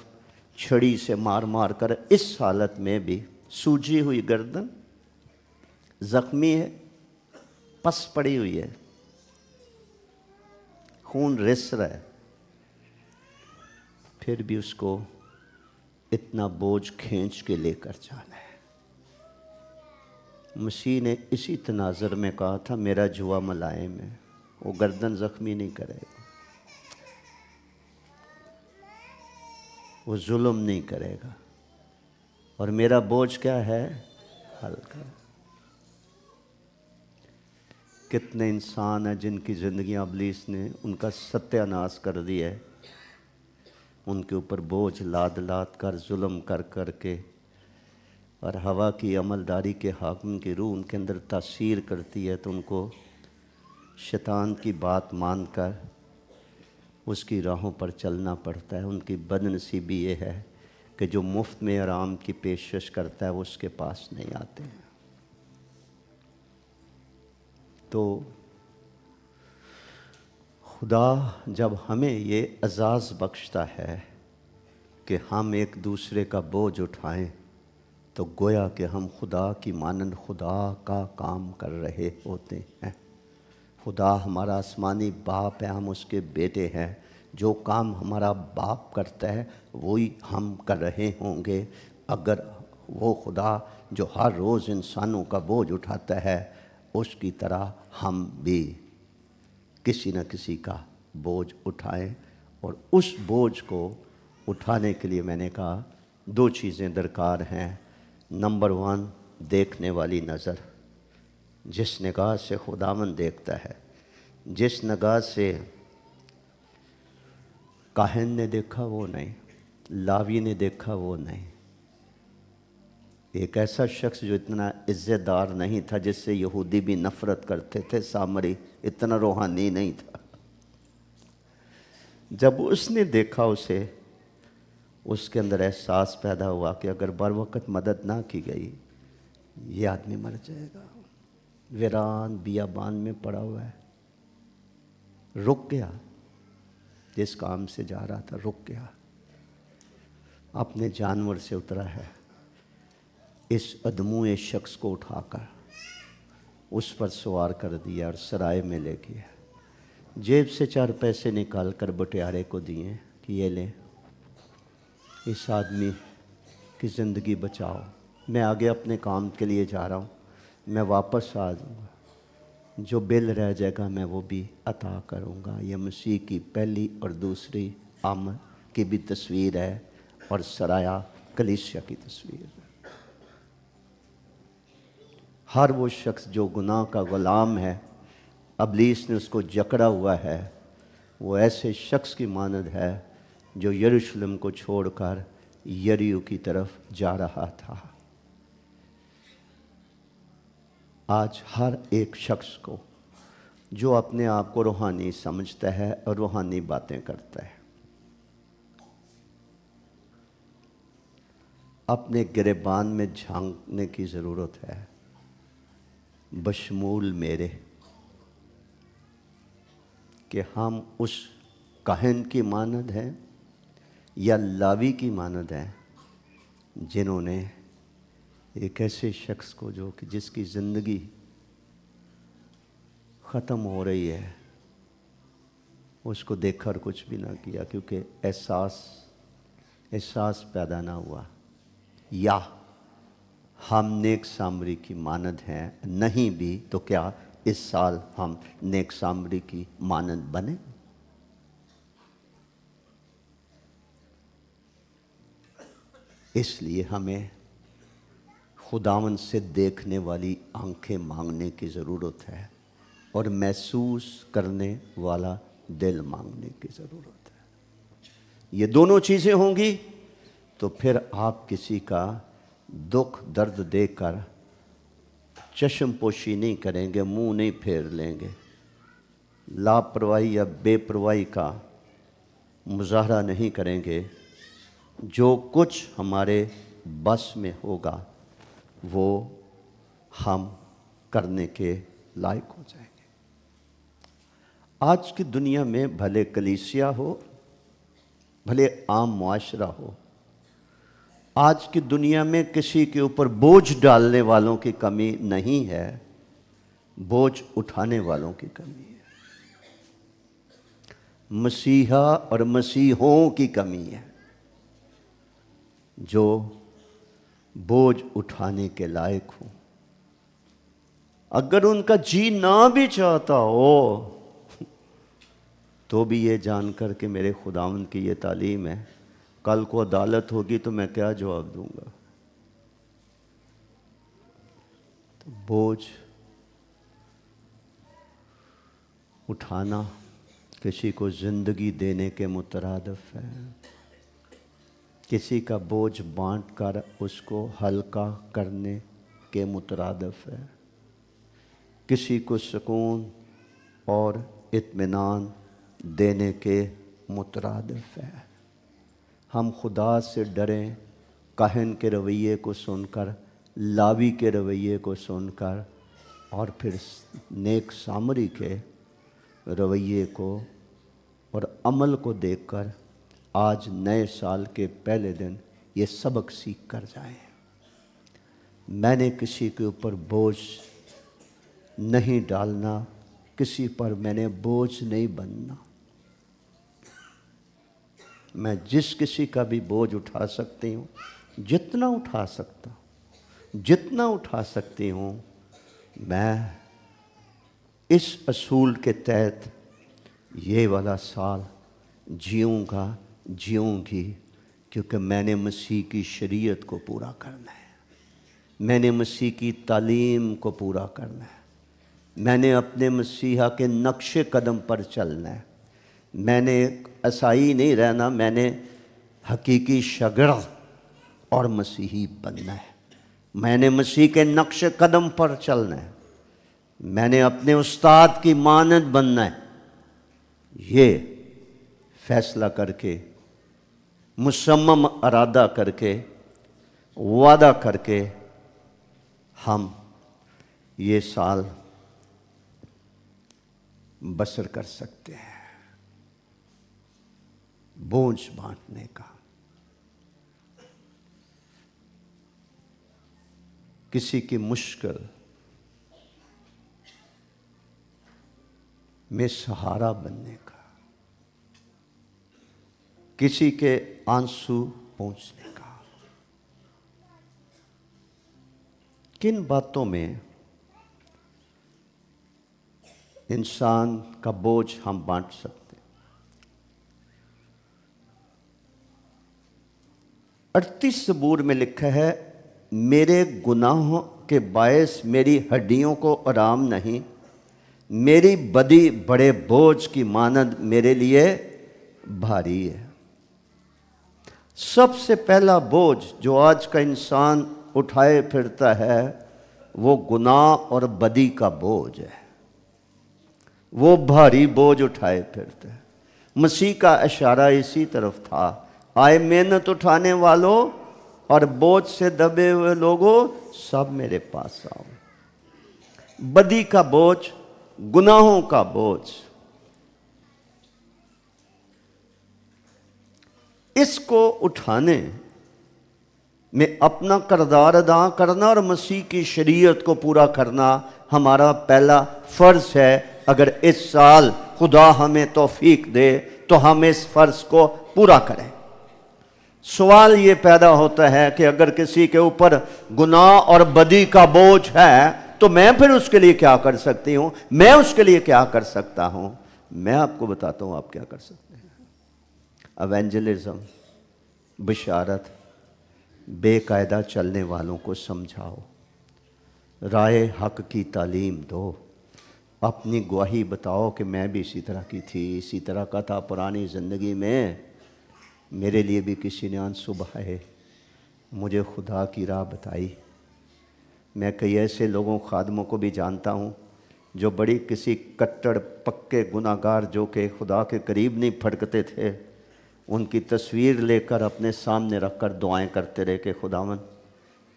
S1: چھڑی سے مار مار کر اس حالت میں بھی سوجی ہوئی گردن، زخمی ہے، پس پڑی ہوئی ہے، خون رس رہا ہے، پھر بھی اس کو اتنا بوجھ کھینچ کے لے کر جانا ہے۔ مسیح نے اسی تناظر میں کہا تھا میرا جوا ملائم ہے، وہ گردن زخمی نہیں کرے گا، وہ ظلم نہیں کرے گا، اور میرا بوجھ کیا ہے؟ ہلکا۔ کتنے انسان ہیں جن کی زندگیاں ابلیس نے ان کا ستیہ ناش کر دیا ہے، ان کے اوپر بوجھ لاد لاد کر، ظلم کر کر کے، اور ہوا کی عملداری کے حاکم کی روح ان کے اندر تاثیر کرتی ہے تو ان کو شیطان کی بات مان کر اس کی راہوں پر چلنا پڑتا ہے۔ ان کی بد نصیبی یہ ہے کہ جو مفت میں آرام کی پیشکش کرتا ہے وہ اس کے پاس نہیں آتے ہیں۔ تو خدا جب ہمیں یہ اعزاز بخشتا ہے کہ ہم ایک دوسرے کا بوجھ اٹھائیں تو گویا کہ ہم خدا کی مانند خدا کا کام کر رہے ہوتے ہیں۔ خدا ہمارا آسمانی باپ ہے، ہم اس کے بیٹے ہیں، جو کام ہمارا باپ کرتا ہے وہی ہم کر رہے ہوں گے اگر وہ خدا جو ہر روز انسانوں کا بوجھ اٹھاتا ہے اس کی طرح ہم بھی کسی نہ کسی کا بوجھ اٹھائیں۔ اور اس بوجھ کو اٹھانے کے لیے میں نے کہا دو چیزیں درکار ہیں۔ نمبر 1، دیکھنے والی نظر۔ جس نگاہ سے خداوند دیکھتا ہے، جس نگاہ سے کاہن نے دیکھا وہ نہیں، لاوی نے دیکھا وہ نہیں۔ ایک ایسا شخص جو اتنا عزت دار نہیں تھا، جس سے یہودی بھی نفرت کرتے تھے، سامری اتنا روحانی نہیں تھا، جب اس نے دیکھا اسے، اس کے اندر احساس پیدا ہوا کہ اگر بر وقت مدد نہ کی گئی یہ آدمی مر جائے گا، ویران بیابان میں پڑا ہوا ہے۔ رک گیا، جس کام سے جا رہا تھا رک گیا، اپنے جانور سے اترا ہے، اس ادموئے شخص کو اٹھا کر اس پر سوار کر دیا اور سرائے میں لے گیا، جیب سے 4 پیسے نکال کر بٹیارے کو دیے کہ یہ لیں، اس آدمی کی زندگی بچاؤ، میں آگے اپنے کام کے لیے جا رہا ہوں، میں واپس آ جاؤں گا، جو بل رہ جائے گا میں وہ بھی عطا کروں گا۔ یہ مسیح کی پہلی اور دوسری آمد کی بھی تصویر ہے اور سرایہ کلیسیا کی تصویر ہے۔ ہر وہ شخص جو گناہ کا غلام ہے، ابلیس نے اس کو جکڑا ہوا ہے، وہ ایسے شخص کی مانند ہے جو یروشلم کو چھوڑ کر یریو کی طرف جا رہا تھا۔ آج ہر ایک شخص کو جو اپنے آپ کو روحانی سمجھتا ہے اور روحانی باتیں کرتا ہے، اپنے گریبان میں جھانکنے کی ضرورت ہے، بشمول میرے، کہ ہم اس کاہن کی مانند ہیں یا لاوی کی مانند ہیں جنہوں نے ایک ایسے شخص کو جو کہ جس کی زندگی ختم ہو رہی ہے اس کو دیکھ کر کچھ بھی نہ کیا، کیونکہ احساس پیدا نہ ہوا۔ یا ہم نیک سامری کی مانند ہیں، نہیں بھی تو کیا اس سال ہم نیک سامری کی مانند بنیں؟ اس لیے ہمیں خداوند سے دیکھنے والی آنکھیں مانگنے کی ضرورت ہے اور محسوس کرنے والا دل مانگنے کی ضرورت ہے۔ یہ دونوں چیزیں ہوں گی تو پھر آپ کسی کا دکھ درد دیکھ کر چشم پوشی نہیں کریں گے، منہ نہیں پھیر لیں گے، لاپرواہی یا بے پرواہی کا مظاہرہ نہیں کریں گے، جو کچھ ہمارے بس میں ہوگا وہ ہم کرنے کے لائق ہو جائیں گے۔ آج کی دنیا میں بھلے کلیسیا ہو، بھلے عام معاشرہ ہو، آج کی دنیا میں کسی کے اوپر بوجھ ڈالنے والوں کی کمی نہیں ہے، بوجھ اٹھانے والوں کی کمی ہے۔ مسیحا اور مسیحوں کی کمی ہے جو بوجھ اٹھانے کے لائق ہوں۔ اگر ان کا جی نہ بھی چاہتا ہو تو بھی یہ جان کر کہ میرے خداوند کی یہ تعلیم ہے، کل کو عدالت ہوگی تو میں کیا جواب دوں گا؟ تو بوجھ اٹھانا کسی کو زندگی دینے کے مترادف ہے، کسی کا بوجھ بانٹ کر اس کو ہلکا کرنے کے مترادف ہے، کسی کو سکون اور اطمینان دینے کے مترادف ہے۔ ہم خدا سے ڈریں کاہن کے رویے کو سن کر، لاوی کے رویے کو سن کر، اور پھر نیک سامری کے رویے کو اور عمل کو دیکھ کر آج نئے سال کے پہلے دن یہ سبق سیکھ کر جائیں۔ میں نے کسی کے اوپر بوجھ نہیں ڈالنا، کسی پر میں نے بوجھ نہیں بننا۔ میں جس کسی کا بھی بوجھ اٹھا سکتی ہوں، جتنا اٹھا سکتا ہوں، جتنا اٹھا سکتی ہوں، میں اس اصول کے تحت یہ والا سال جیوں گا، جیوں گی، کیونکہ میں نے مسیح کی شریعت کو پورا کرنا ہے، میں نے مسیح کی تعلیم کو پورا کرنا ہے، میں نے اپنے مسیحا کے نقش قدم پر چلنا ہے، میں نے عیسائی نہیں رہنا، میں نے حقیقی شاگرد اور مسیحی بننا ہے، میں نے مسیح کے نقش قدم پر چلنا ہے، میں نے اپنے استاد کی مانند بننا ہے۔ یہ فیصلہ کر کے، مصمم ارادہ کر کے، وعدہ کر کے ہم یہ سال بسر کر سکتے ہیں۔ بوجھ بانٹنے کا، کسی کی مشکل میں سہارا بننے کا، کسی کے آنسو پہنچنے کا۔ کن باتوں میں انسان کا بوجھ ہم بانٹ سکتے ہیں؟ 38 زبور میں لکھا ہے، میرے گناہوں کے باعث میری ہڈیوں کو آرام نہیں، میری بدی بڑے بوجھ کی مانند میرے لیے بھاری ہے۔ سب سے پہلا بوجھ جو آج کا انسان اٹھائے پھرتا ہے وہ گناہ اور بدی کا بوجھ ہے، وہ بھاری بوجھ اٹھائے پھرتا ہے۔ مسیح کا اشارہ اسی طرف تھا، آئے محنت اٹھانے والوں اور بوجھ سے دبے ہوئے لوگوں، سب میرے پاس آؤ۔ بدی کا بوجھ، گناہوں کا بوجھ، اس کو اٹھانے میں اپنا کردار ادا کرنا اور مسیح کی شریعت کو پورا کرنا ہمارا پہلا فرض ہے۔ اگر اس سال خدا ہمیں توفیق دے تو ہم اس فرض کو پورا کریں۔ سوال یہ پیدا ہوتا ہے کہ اگر کسی کے اوپر گناہ اور بدی کا بوجھ ہے تو میں پھر اس کے لیے کیا کر سکتی ہوں؟ میں اس کے لیے کیا کر سکتا ہوں؟ میں آپ کو بتاتا ہوں آپ کیا کر سکتے ہیں۔ ایونجلزم، بشارت، بے قاعدہ چلنے والوں کو سمجھاؤ، راہ حق کی تعلیم دو، اپنی گواہی بتاؤ کہ میں بھی اسی طرح کی تھی، اسی طرح کا تھا پرانی زندگی میں، میرے لیے بھی کسی نے آنسو بہائے، مجھے خدا کی راہ بتائی۔ میں کئی ایسے لوگوں خادموں کو بھی جانتا ہوں جو بڑی کسی کٹڑ پکے گناہگار جو کہ خدا کے قریب نہیں پھٹکتے تھے، ان کی تصویر لے کر اپنے سامنے رکھ کر دعائیں کرتے رہے کہ خداوند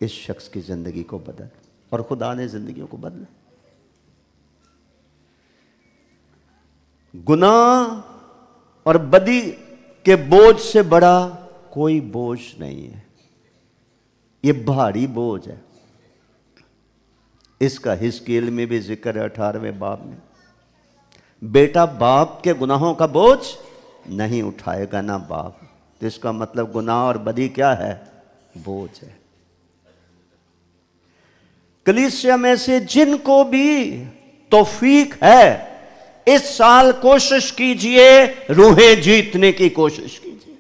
S1: اس شخص کی زندگی کو بدل، اور خدا نے زندگیوں کو بدلا۔ گناہ اور بدی کے بوجھ سے بڑا کوئی بوجھ نہیں ہے، یہ بھاری بوجھ ہے۔ اس کا حزقیل میں بھی ذکر ہے 18ویں باب میں، بیٹا باپ کے گناہوں کا بوجھ نہیں اٹھائے گا نہ باپ۔ تو اس کا مطلب گناہ اور بدی کیا ہے؟ بوجھ ہے۔ کلیسیا میں سے جن کو بھی توفیق ہے اس سال کوشش کیجئے روحیں جیتنے کی کوشش کیجئے،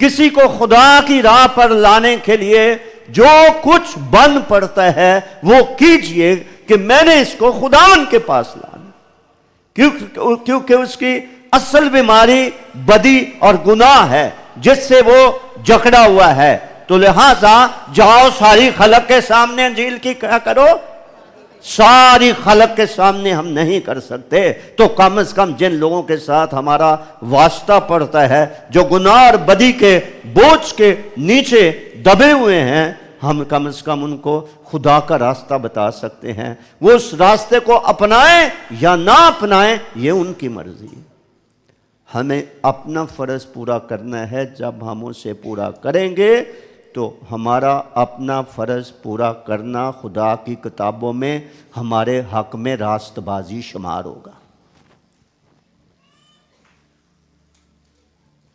S1: کسی کو خدا کی راہ پر لانے کے لیے جو کچھ بن پڑتا ہے وہ کیجئے کہ میں نے اس کو خداوند کے پاس لانا، کیونکہ اس کی اصل بیماری بدی اور گناہ ہے جس سے وہ جکڑا ہوا ہے۔ تو لہٰذا جاؤ ساری خلق کے سامنے انجیل کی کیا کرو، ساری خلق کے سامنے ہم نہیں کر سکتے تو کم از کم جن لوگوں کے ساتھ ہمارا واسطہ پڑتا ہے جو گناہ اور بدی کے بوجھ کے نیچے دبے ہوئے ہیں، ہم کم از کم ان کو خدا کا راستہ بتا سکتے ہیں۔ وہ اس راستے کو اپنائیں یا نہ اپنائیں یہ ان کی مرضی ہے۔ ہمیں اپنا فرض پورا کرنا ہے، جب ہم اسے پورا کریں گے تو ہمارا اپنا فرض پورا کرنا خدا کی کتابوں میں ہمارے حق میں راست بازی شمار ہوگا۔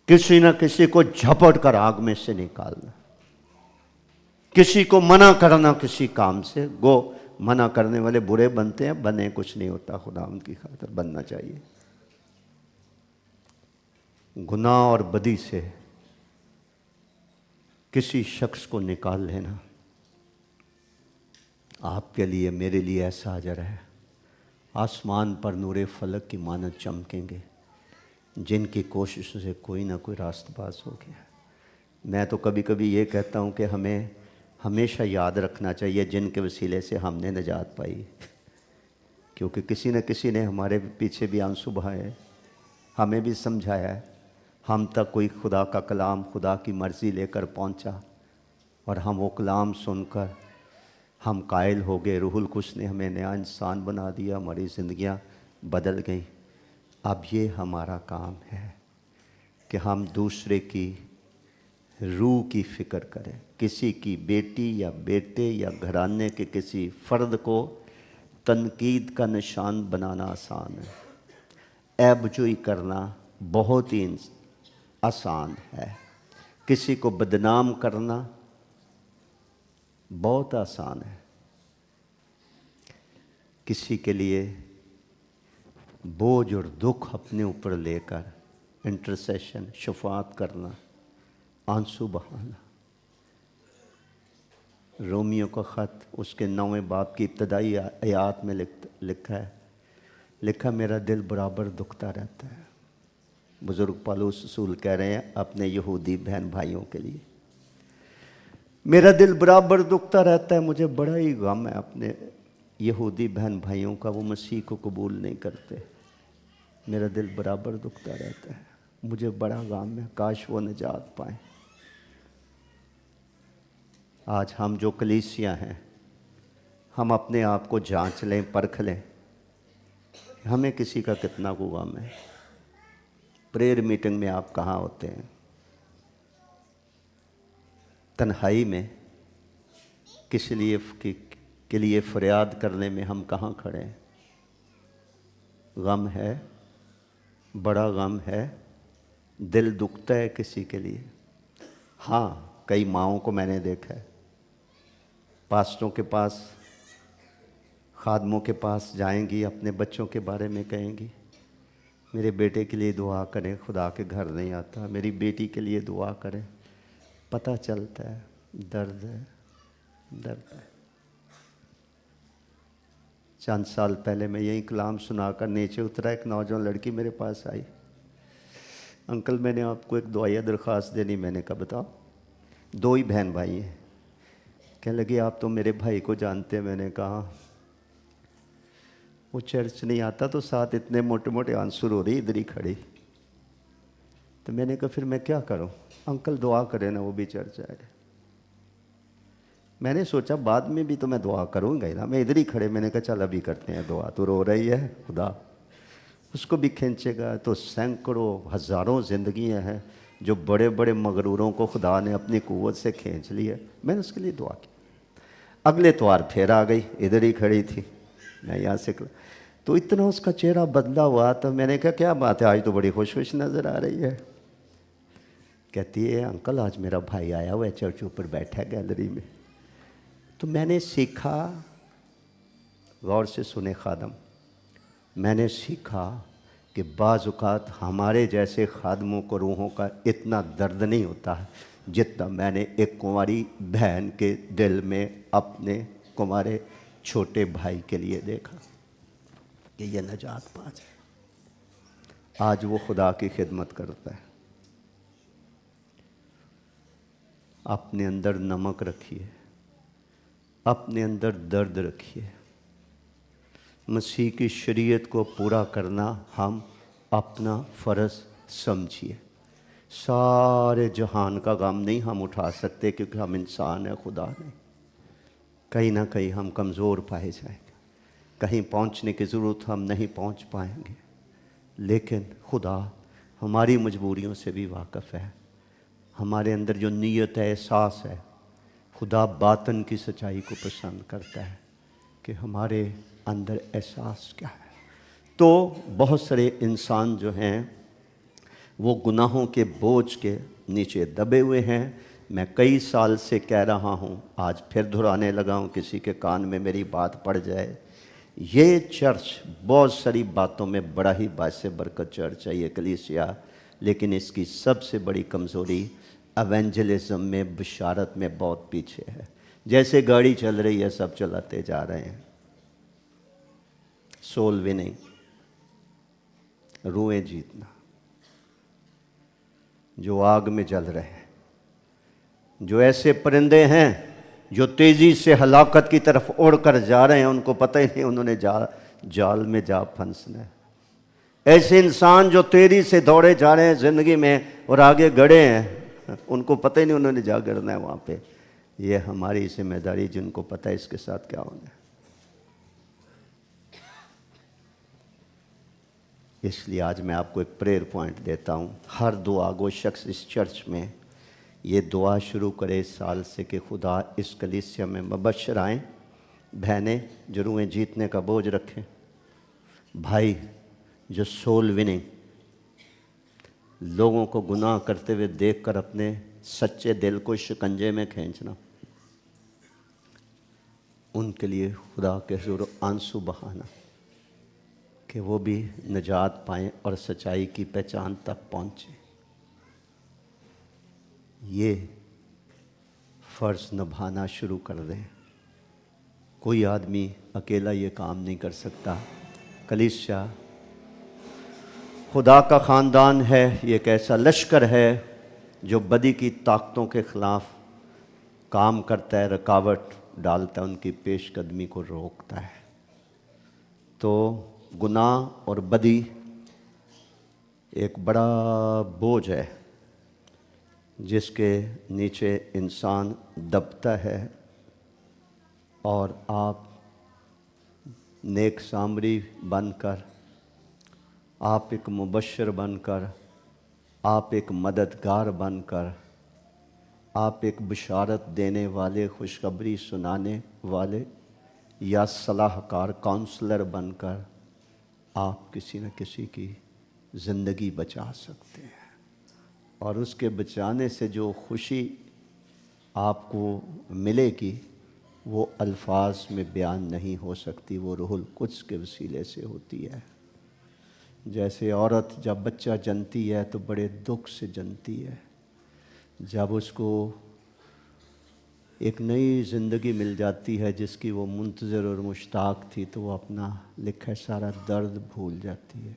S1: کسی نہ کسی کو جھپٹ کر آگ میں سے نکالنا، کسی کو منع کرنا کسی کام سے، گو منع کرنے والے برے بنتے ہیں، بنے کچھ نہیں ہوتا، خدا ان کی خاطر بننا چاہیے۔ گناہ اور بدی سے کسی شخص کو نکال لینا آپ کے لیے میرے لیے ایسا اجر ہے، آسمان پر نور فلک کی مانند چمکیں گے جن کی کوششوں سے کوئی نہ کوئی راست باز ہو گیا۔ میں تو کبھی کبھی یہ کہتا ہوں کہ ہمیں ہمیشہ یاد رکھنا چاہیے جن کے وسیلے سے ہم نے نجات پائی، کیونکہ کسی نہ کسی نے ہمارے پیچھے بھی آنسو بہائے، ہمیں بھی سمجھایا ہے، ہم تک کوئی خدا کا کلام خدا کی مرضی لے کر پہنچا اور ہم وہ کلام سن کر ہم قائل ہو گئے، روح القدس نے ہمیں نیا انسان بنا دیا، ہماری زندگیاں بدل گئیں۔ اب یہ ہمارا کام ہے کہ ہم دوسرے کی روح کی فکر کریں، کسی کی بیٹی یا بیٹے یا گھرانے کے کسی فرد کو تنقید کا نشان بنانا آسان ہے، عیب جوئی کرنا بہت ہی آسان ہے، کسی کو بدنام کرنا بہت آسان ہے، کسی کے لیے بوجھ اور دکھ اپنے اوپر لے کر انٹرسیشن شفاعت کرنا، آنسو بہانا۔ رومیو کا خط اس کے 9ویں باب کی ابتدائی آیات میں لکھا میرا دل برابر دکھتا رہتا ہے۔ بزرگ پالوس رسول کہہ رہے ہیں اپنے یہودی بہن بھائیوں کے لیے، میرا دل برابر دکھتا رہتا ہے، مجھے بڑا ہی غم ہے اپنے یہودی بہن بھائیوں کا، وہ مسیح کو قبول نہیں کرتے، میرا دل برابر دکھتا رہتا ہے، مجھے بڑا غم ہے، کاش وہ نجات پائیں۔ آج ہم جو کلیسیا ہیں ہم اپنے آپ کو جانچ لیں، پرکھ لیں، ہمیں کسی کا کتنا کو غم ہے۔ پریئر میٹنگ میں آپ کہاں ہوتے ہیں؟ تنہائی میں کس لیے فریاد کرنے میں ہم کہاں کھڑے ہیں؟ غم ہے، بڑا غم ہے، دل دکھتا ہے کسی کے لیے۔ ہاں، کئی ماؤں کو میں نے دیکھا ہے، پاسٹروں کے پاس، خادموں کے پاس جائیں گی، اپنے بچوں کے بارے میں کہیں گی میرے بیٹے کے لیے دعا کریں، خدا کے گھر نہیں آتا، میری بیٹی کے لیے دعا کریں، پتہ چلتا ہے درد ہے، درد ہے۔ چند سال پہلے میں یہی کلام سنا کر نیچے اترا، ایک نوجوان لڑکی میرے پاس آئی، انکل میں نے آپ کو ایک دعائیہ درخواست دینی، میں نے کہا بتاؤ، 2 ہی بہن بھائی ہیں، کہنے لگی آپ تو میرے بھائی کو جانتے ہیں، میں نے کہا وہ چرچ نہیں آتا تو ساتھ اتنے موٹے موٹے آنسر ہو رہی ادھر ہی کھڑی. تو میں نے کہا پھر میں کیا کروں؟ انکل دعا کرے نا وہ بھی چرچ آئے. میں نے سوچا بعد میں بھی تو میں دعا کروں گا ہی نا. میں ادھر ہی کھڑے، میں نے کہا چل ابھی کرتے ہیں دعا. تو رو رہی ہے، خدا اس کو بھی کھینچے گا. تو سینکڑوں ہزاروں زندگیاں ہیں جو بڑے بڑے مغروروں کو خدا نے اپنی قوت سے کھینچ لی ہے. میں نے اس کے لیے دعا کی. اگلے اتوار پھر آ گئی، ادھر ہی کھڑی تھی. میں یہاں سے تو اتنا اس کا چہرہ بدلا ہوا. تو میں نے کہا کیا بات ہے، آج تو بڑی خوش خوش نظر آ رہی ہے. کہتی ہے انکل آج میرا بھائی آیا ہوا ہے، چرچ اوپر بیٹھا ہے گیلری میں. تو میں نے سیکھا، غور سے سنے خادم، میں نے سیکھا کہ بعض اوقات ہمارے جیسے خادموں کو روحوں کا اتنا درد نہیں ہوتا ہے جتنا میں نے ایک کنواری بہن کے دل میں اپنے کنوارے چھوٹے بھائی کے لیے دیکھا کہ یہ نجات پا جائے. آج وہ خدا کی خدمت کرتا ہے. اپنے اندر نمک رکھیے، اپنے اندر درد رکھیے. مسیح کی شریعت کو پورا کرنا ہم اپنا فرض سمجھیے. سارے جہان کا غم نہیں ہم اٹھا سکتے کیونکہ ہم انسان ہیں، خدا نہیں. کہیں نہ کہیں ہم کمزور پائے جائیں گے، کہیں پہنچنے کی ضرورت ہم نہیں پہنچ پائیں گے. لیکن خدا ہماری مجبوریوں سے بھی واقف ہے. ہمارے اندر جو نیت ہے، احساس ہے، خدا باطن کی سچائی کو پسند کرتا ہے کہ ہمارے اندر احساس کیا ہے. تو بہت سارے انسان جو ہیں وہ گناہوں کے بوجھ کے نیچے دبے ہوئے ہیں. میں کئی سال سے کہہ رہا ہوں، آج پھر دہرانے لگا ہوں، کسی کے کان میں میری بات پڑ جائے. یہ چرچ بہت ساری باتوں میں بڑا ہی باعث برکت چرچ ہے یہ کلیسیا، لیکن اس کی سب سے بڑی کمزوری ایونجلزم میں، بشارت میں بہت پیچھے ہے. جیسے گاڑی چل رہی ہے سب چلاتے جا رہے ہیں. سول وننگ، روحیں جیتنا. جو آگ میں جل رہے ہیں، جو ایسے پرندے ہیں جو تیزی سے ہلاکت کی طرف اڑ کر جا رہے ہیں، ان کو پتہ ہی نہیں انہوں نے جال میں جا پھنسنا ہے. ایسے انسان جو تیزی سے دوڑے جا رہے ہیں زندگی میں اور آگے گڑے ہیں، ان کو پتہ ہی نہیں انہوں نے جا گرنا ہے وہاں پہ. یہ ہماری ذمہ داری، جن کو پتہ ہے اس کے ساتھ کیا ہونا ہے. اس لیے آج میں آپ کو ایک پریئر پوائنٹ دیتا ہوں. ہر دعا گو شخص اس چرچ میں یہ دعا شروع کرے اس سال سے کہ خدا اس کلیسیا میں مبشر آئیں، بہنیں جو روحیں جیتنے کا بوجھ رکھیں، بھائی جو سول وننگ، لوگوں کو گناہ کرتے ہوئے دیکھ کر اپنے سچے دل کو شکنجے میں کھینچنا، ان کے لیے خدا کے حضور آنسو بہانا کہ وہ بھی نجات پائیں اور سچائی کی پہچان تک پہنچیں. یہ فرض نبھانا شروع کر دیں. کوئی آدمی اکیلا یہ کام نہیں کر سکتا. کلیسیا خدا کا خاندان ہے، یہ ایک ایسا لشکر ہے جو بدی کی طاقتوں کے خلاف کام کرتا ہے، رکاوٹ ڈالتا ہے، ان کی پیش قدمی کو روکتا ہے. تو گناہ اور بدی ایک بڑا بوجھ ہے جس کے نیچے انسان دبتا ہے. اور آپ نیک سامری بن کر، آپ ایک مبشر بن کر، آپ ایک مددگار بن کر، آپ ایک بشارت دینے والے، خوشخبری سنانے والے یا صلاح کار کاؤنسلر بن کر آپ کسی نہ کسی کی زندگی بچا سکتے ہیں. اور اس کے بچانے سے جو خوشی آپ کو ملے گی وہ الفاظ میں بیان نہیں ہو سکتی، وہ روح القدس کے وسیلے سے ہوتی ہے. جیسے عورت جب بچہ جنتی ہے تو بڑے دکھ سے جنتی ہے، جب اس کو ایک نئی زندگی مل جاتی ہے جس کی وہ منتظر اور مشتاق تھی تو وہ اپنا لکھا سارا درد بھول جاتی ہے.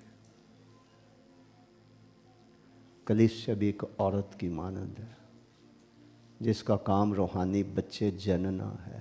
S1: کلیسیا بھی ایک عورت کی مانند ہے جس کا کام روحانی بچے جننا ہے.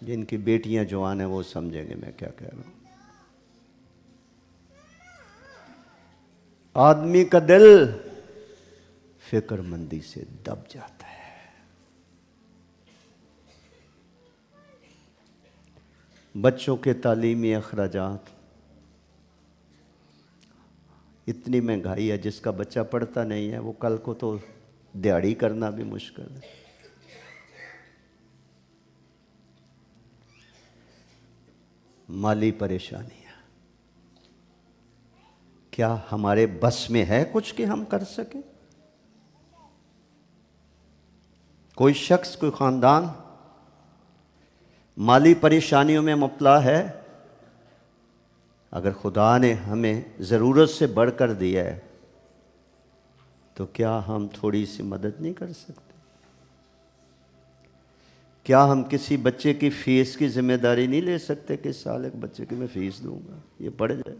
S1: جن کی بیٹیاں جوان ہیں وہ سمجھیں گے میں کیا کہہ رہا ہوں۔ آدمی کا دل فکر مندی سے دب جاتا ہے۔ بچوں کے تعلیمی اخراجات، اتنی مہنگائی ہے، جس کا بچہ پڑھتا نہیں ہے وہ کل کو تو دیہڑی کرنا بھی مشکل ہے۔ مالی پریشانیاں، کیا ہمارے بس میں ہے کچھ کہ ہم کر سکیں؟ کوئی شخص، کوئی خاندان مالی پریشانیوں میں مبتلا ہے، اگر خدا نے ہمیں ضرورت سے بڑھ کر دیا ہے تو کیا ہم تھوڑی سی مدد نہیں کر سکتے؟ کیا ہم کسی بچے کی فیس کی ذمہ داری نہیں لے سکتے کہ اس سال ایک بچے کی میں فیس دوں گا، یہ پڑھ جائے؟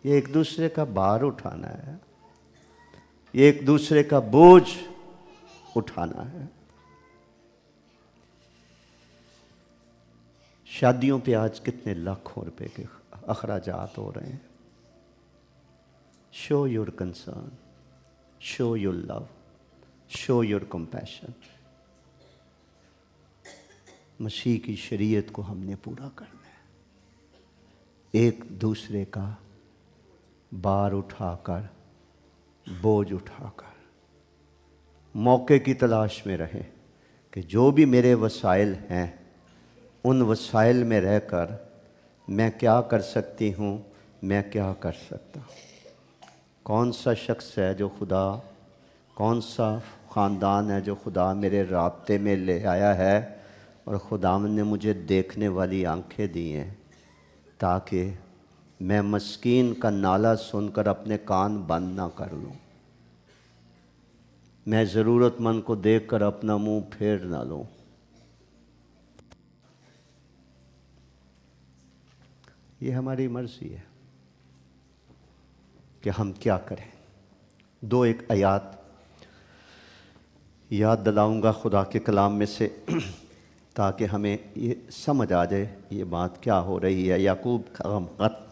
S1: یہ ایک دوسرے کا بار اٹھانا ہے، یہ ایک دوسرے کا بوجھ اٹھانا ہے۔ شادیوں پہ آج کتنے لاکھوں روپے کے اخراجات ہو رہے ہیں۔ Show your concern, show your love, show your compassion. مسیح کی شریعت کو ہم نے پورا کرنا ہے، ایک دوسرے کا بار اٹھا کر، بوجھ اٹھا کر، موقع کی تلاش میں رہے کہ جو بھی میرے وسائل ہیں ان وسائل میں رہ کر میں کیا کر سکتی ہوں، میں کیا کر سکتا ہوں۔ کون سا شخص ہے جو خدا، کون سا خاندان ہے جو خدا میرے رابطے میں لے آیا ہے، اور خدا نے مجھے دیکھنے والی آنکھیں دی ہیں تاکہ میں مسکین کا نالہ سن کر اپنے کان بند نہ کر لوں، میں ضرورت مند کو دیکھ کر اپنا منہ پھیر نہ لوں۔ یہ ہماری مرضی ہے کہ ہم کیا کریں۔ دو ایک آیات یاد دلاؤں گا خدا کے کلام میں سے تاکہ ہمیں یہ سمجھ آ جائے یہ بات کیا ہو رہی ہے۔ یعقوب کا خط،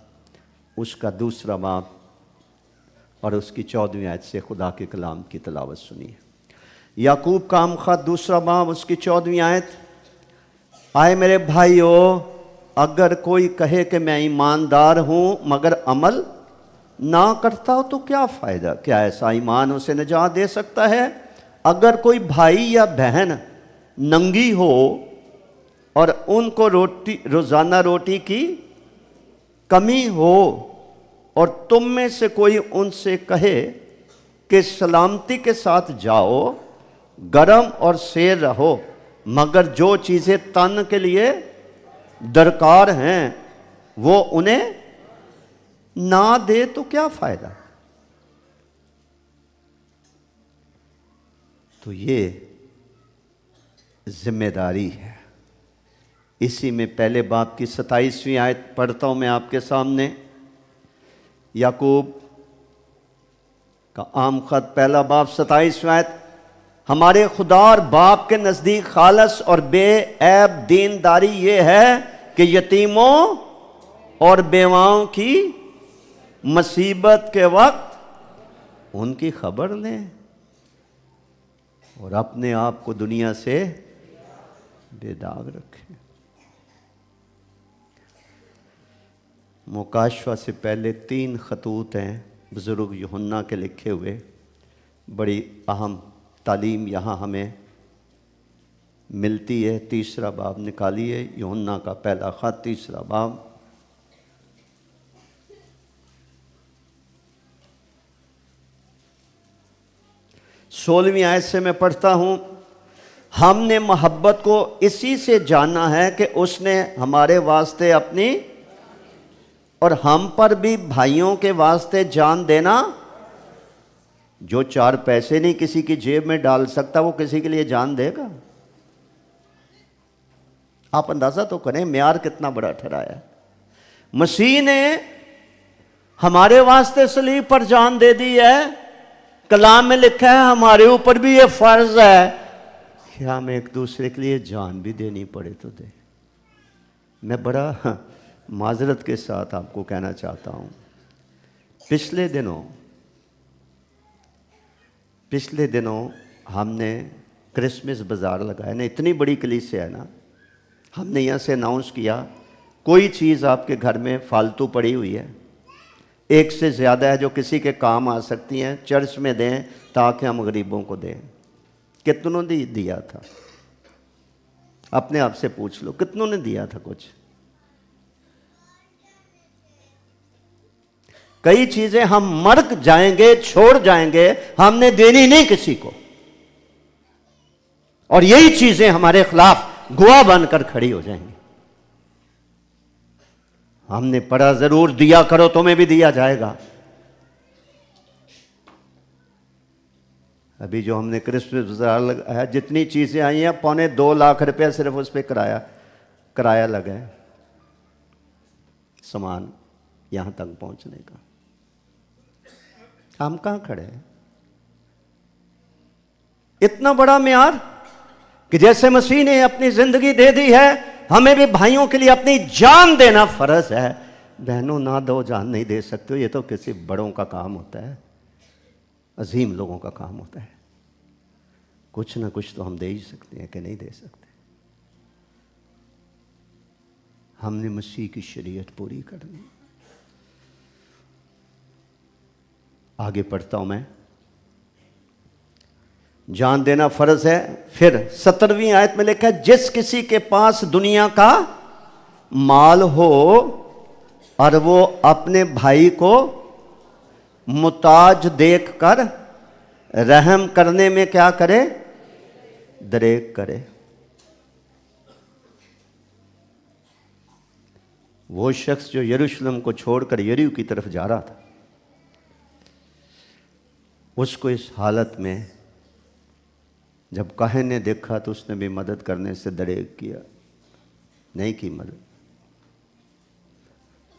S1: اس کا 2 باب اور اس کی 14ویں آیت سے خدا کے کلام کی تلاوت سنیے۔ یعقوب کا خط 2 باب اس کی 14ویں آیت۔ آئے میرے بھائیو، اگر کوئی کہے کہ میں ایماندار ہوں مگر عمل نہ کرتا ہو تو کیا فائدہ؟ کیا ایسا ایمان اسے نجات دے سکتا ہے؟ اگر کوئی بھائی یا بہن ننگی ہو اور ان کو روزانہ روٹی کی کمی ہو، اور تم میں سے کوئی ان سے کہے کہ سلامتی کے ساتھ جاؤ، گرم اور سیر رہو، مگر جو چیزیں تن کے لیے درکار ہیں وہ انہیں نہ دے تو کیا فائدہ؟ تو یہ ذمہ داری ہے۔ اسی میں پہلے باب کی 27ویں آیت پڑھتا ہوں میں آپ کے سامنے۔ یعقوب کا عام خط، پہلا باب 27ویں آیت۔ ہمارے خدا اور باپ کے نزدیک خالص اور بے عیب دینداری یہ ہے کہ یتیموں اور بیواؤں کی مصیبت کے وقت ان کی خبر لیں اور اپنے آپ کو دنیا سے بے داغ رکھیں۔ مکاشفہ سے پہلے 3 خطوط ہیں بزرگ یوحنا کے لکھے ہوئے، بڑی اہم تعلیم یہاں ہمیں ملتی ہے۔ 3 باب نکالیے، یوحنا کا پہلا خط 3 باب۔ سولہویں آیت سے میں پڑھتا ہوں۔ ہم نے محبت کو اسی سے جانا ہے کہ اس نے ہمارے واسطے اپنی اور ہم پر بھی بھائیوں کے واسطے جان دینا۔ جو 4 پیسے نہیں کسی کی جیب میں ڈال سکتا وہ کسی کے لیے جان دے گا؟ آپ اندازہ تو کریں معیار کتنا بڑا ٹھہرایا ہے۔ مسیح نے ہمارے واسطے صلیب پر جان دے دی ہے۔ کلام میں لکھا ہے ہمارے اوپر بھی یہ فرض ہے کہ کہ ہم ایک دوسرے کے لیے جان بھی دینی پڑے تو دیں۔ میں بڑا معذرت کے ساتھ آپ کو کہنا چاہتا ہوں، پچھلے دنوں ہم نے کرسمس بازار لگایا نا، اتنی بڑی کلیسیا ہے نا، ہم نے یہاں سے اناؤنس کیا کوئی چیز آپ کے گھر میں فالتو پڑی ہوئی ہے، ایک سے زیادہ ہے جو کسی کے کام آ سکتی ہیں، چرچ میں دیں تاکہ ہم غریبوں کو دیں۔ کتنوں نے دیا تھا؟ اپنے آپ سے پوچھ لو، کتنوں نے دیا تھا کچھ؟ کئی چیزیں ہم مر جائیں گے، چھوڑ جائیں گے، ہم نے دینی نہیں کسی کو، اور یہی چیزیں ہمارے خلاف گواہ بن کر کھڑی ہو جائیں گی۔ ہم نے پڑھا ضرور دیا کرو تمہیں بھی دیا جائے گا۔ ابھی جو ہم نے کرسمس بازار لگایا، جتنی چیزیں آئی ہیں 2.25 لاکھ روپیہ صرف اس پہ کرایہ لگا ہے، سامان یہاں تک پہنچنے کا۔ ہم کہاں کھڑے ہیں؟ اتنا بڑا معیار کہ جیسے مسیح نے اپنی زندگی دے دی ہے، ہمیں بھی بھائیوں کے لیے اپنی جان دینا فرض ہے۔ بہنوں نہ دو جان نہیں دے سکتے ہو، یہ تو کسی بڑوں کا کام ہوتا ہے، عظیم لوگوں کا کام ہوتا ہے۔ کچھ نہ کچھ تو ہم دے ہی سکتے ہیں کہ نہیں دے سکتے؟ ہم نے مسیح کی شریعت پوری کرنی۔ آگے پڑھتا ہوں میں، جان دینا فرض ہے۔ پھر 17ویں آیت میں لکھا ہے، جس کسی کے پاس دنیا کا مال ہو اور وہ اپنے بھائی کو محتاج دیکھ کر رحم کرنے میں کیا کرے؟ دریغ کرے۔ وہ شخص جو یروشلم کو چھوڑ کر یریو کی طرف جا رہا تھا، اس کو اس حالت میں جب کاہن نے دیکھا تو اس نے بھی مدد کرنے سے دریغ کیا، نہیں کی مدد۔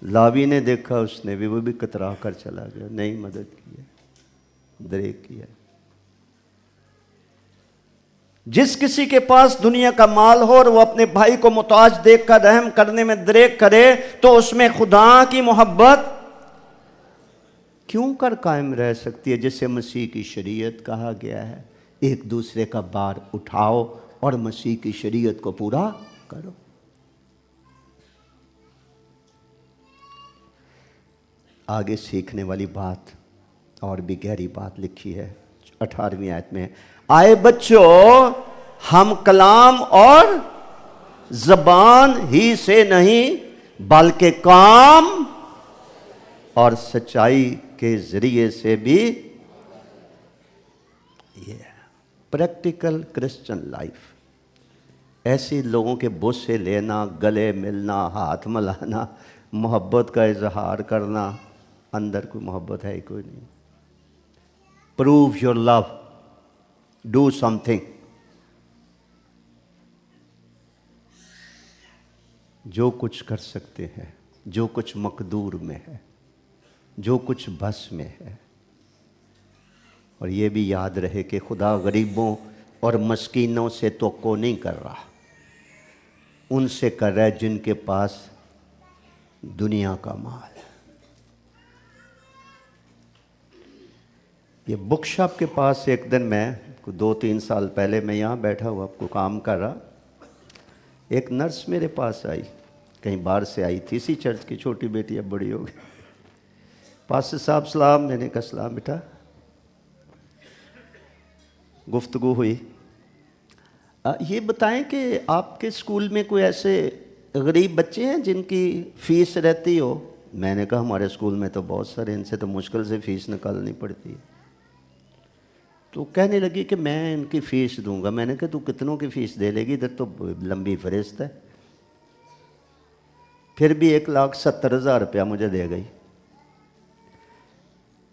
S1: لاوی نے دیکھا، اس نے بھی، وہ بھی کترا کر چلا گیا، نہیں مدد کی، دریغ کیا۔ جس کسی کے پاس دنیا کا مال ہو اور وہ اپنے بھائی کو محتاج دیکھ کر رحم کرنے میں دریغ کرے تو اس میں خدا کی محبت کیوں کر قائم رہ سکتی ہے، جسے مسیح کی شریعت کہا گیا ہے۔ ایک دوسرے کا بار اٹھاؤ اور مسیح کی شریعت کو پورا کرو۔ آگے سیکھنے والی بات اور بھی گہری بات لکھی ہے 18ویں آیت میں، آئے بچوں، ہم کلام اور زبان ہی سے نہیں بلکہ کام اور سچائی کے ذریعے سے بھی، یہ پریکٹیکل کرسچن لائف، ایسے لوگوں کے بوسے لینا، گلے ملنا، ہاتھ ملانا، محبت کا اظہار کرنا، اندر کوئی محبت ہے ہی کوئی نہیں۔ Prove your love, do something. جو کچھ کر سکتے ہیں، جو کچھ مقدور میں ہے، جو کچھ بس میں ہے۔ اور یہ بھی یاد رہے کہ خدا غریبوں اور مسکینوں سے توقع نہیں کر رہا، ان سے کر رہا ہے جن کے پاس دنیا کا مال۔ یہ بک شاپ کے پاس ایک دن میں 2-3 سال پہلے میں یہاں بیٹھا ہوا آپ کو کام کر رہا، ایک نرس میرے پاس آئی، کہیں باہر سے آئی تھی، اسی چرچ کی، چھوٹی بیٹی اب بڑی ہو گئی۔ پاسٹر صاحب سلام، میں نے کہا سلام بیٹا۔ گفتگو ہوئی، یہ بتائیں کہ آپ کے اسکول میں کوئی ایسے غریب بچے ہیں جن کی فیس رہتی ہو؟ میں نے کہا ہمارے اسکول میں تو بہت سارے، ان سے تو مشکل سے فیس نکالنی پڑتی ہے۔ تو کہنے لگی کہ میں ان کی فیس دوں گا۔ میں نے کہا تو کتنوں کی فیس دے لے گی، ادھر تو لمبی فہرست ہے۔ پھر بھی 1,70,000 روپیہ مجھے دے گئی۔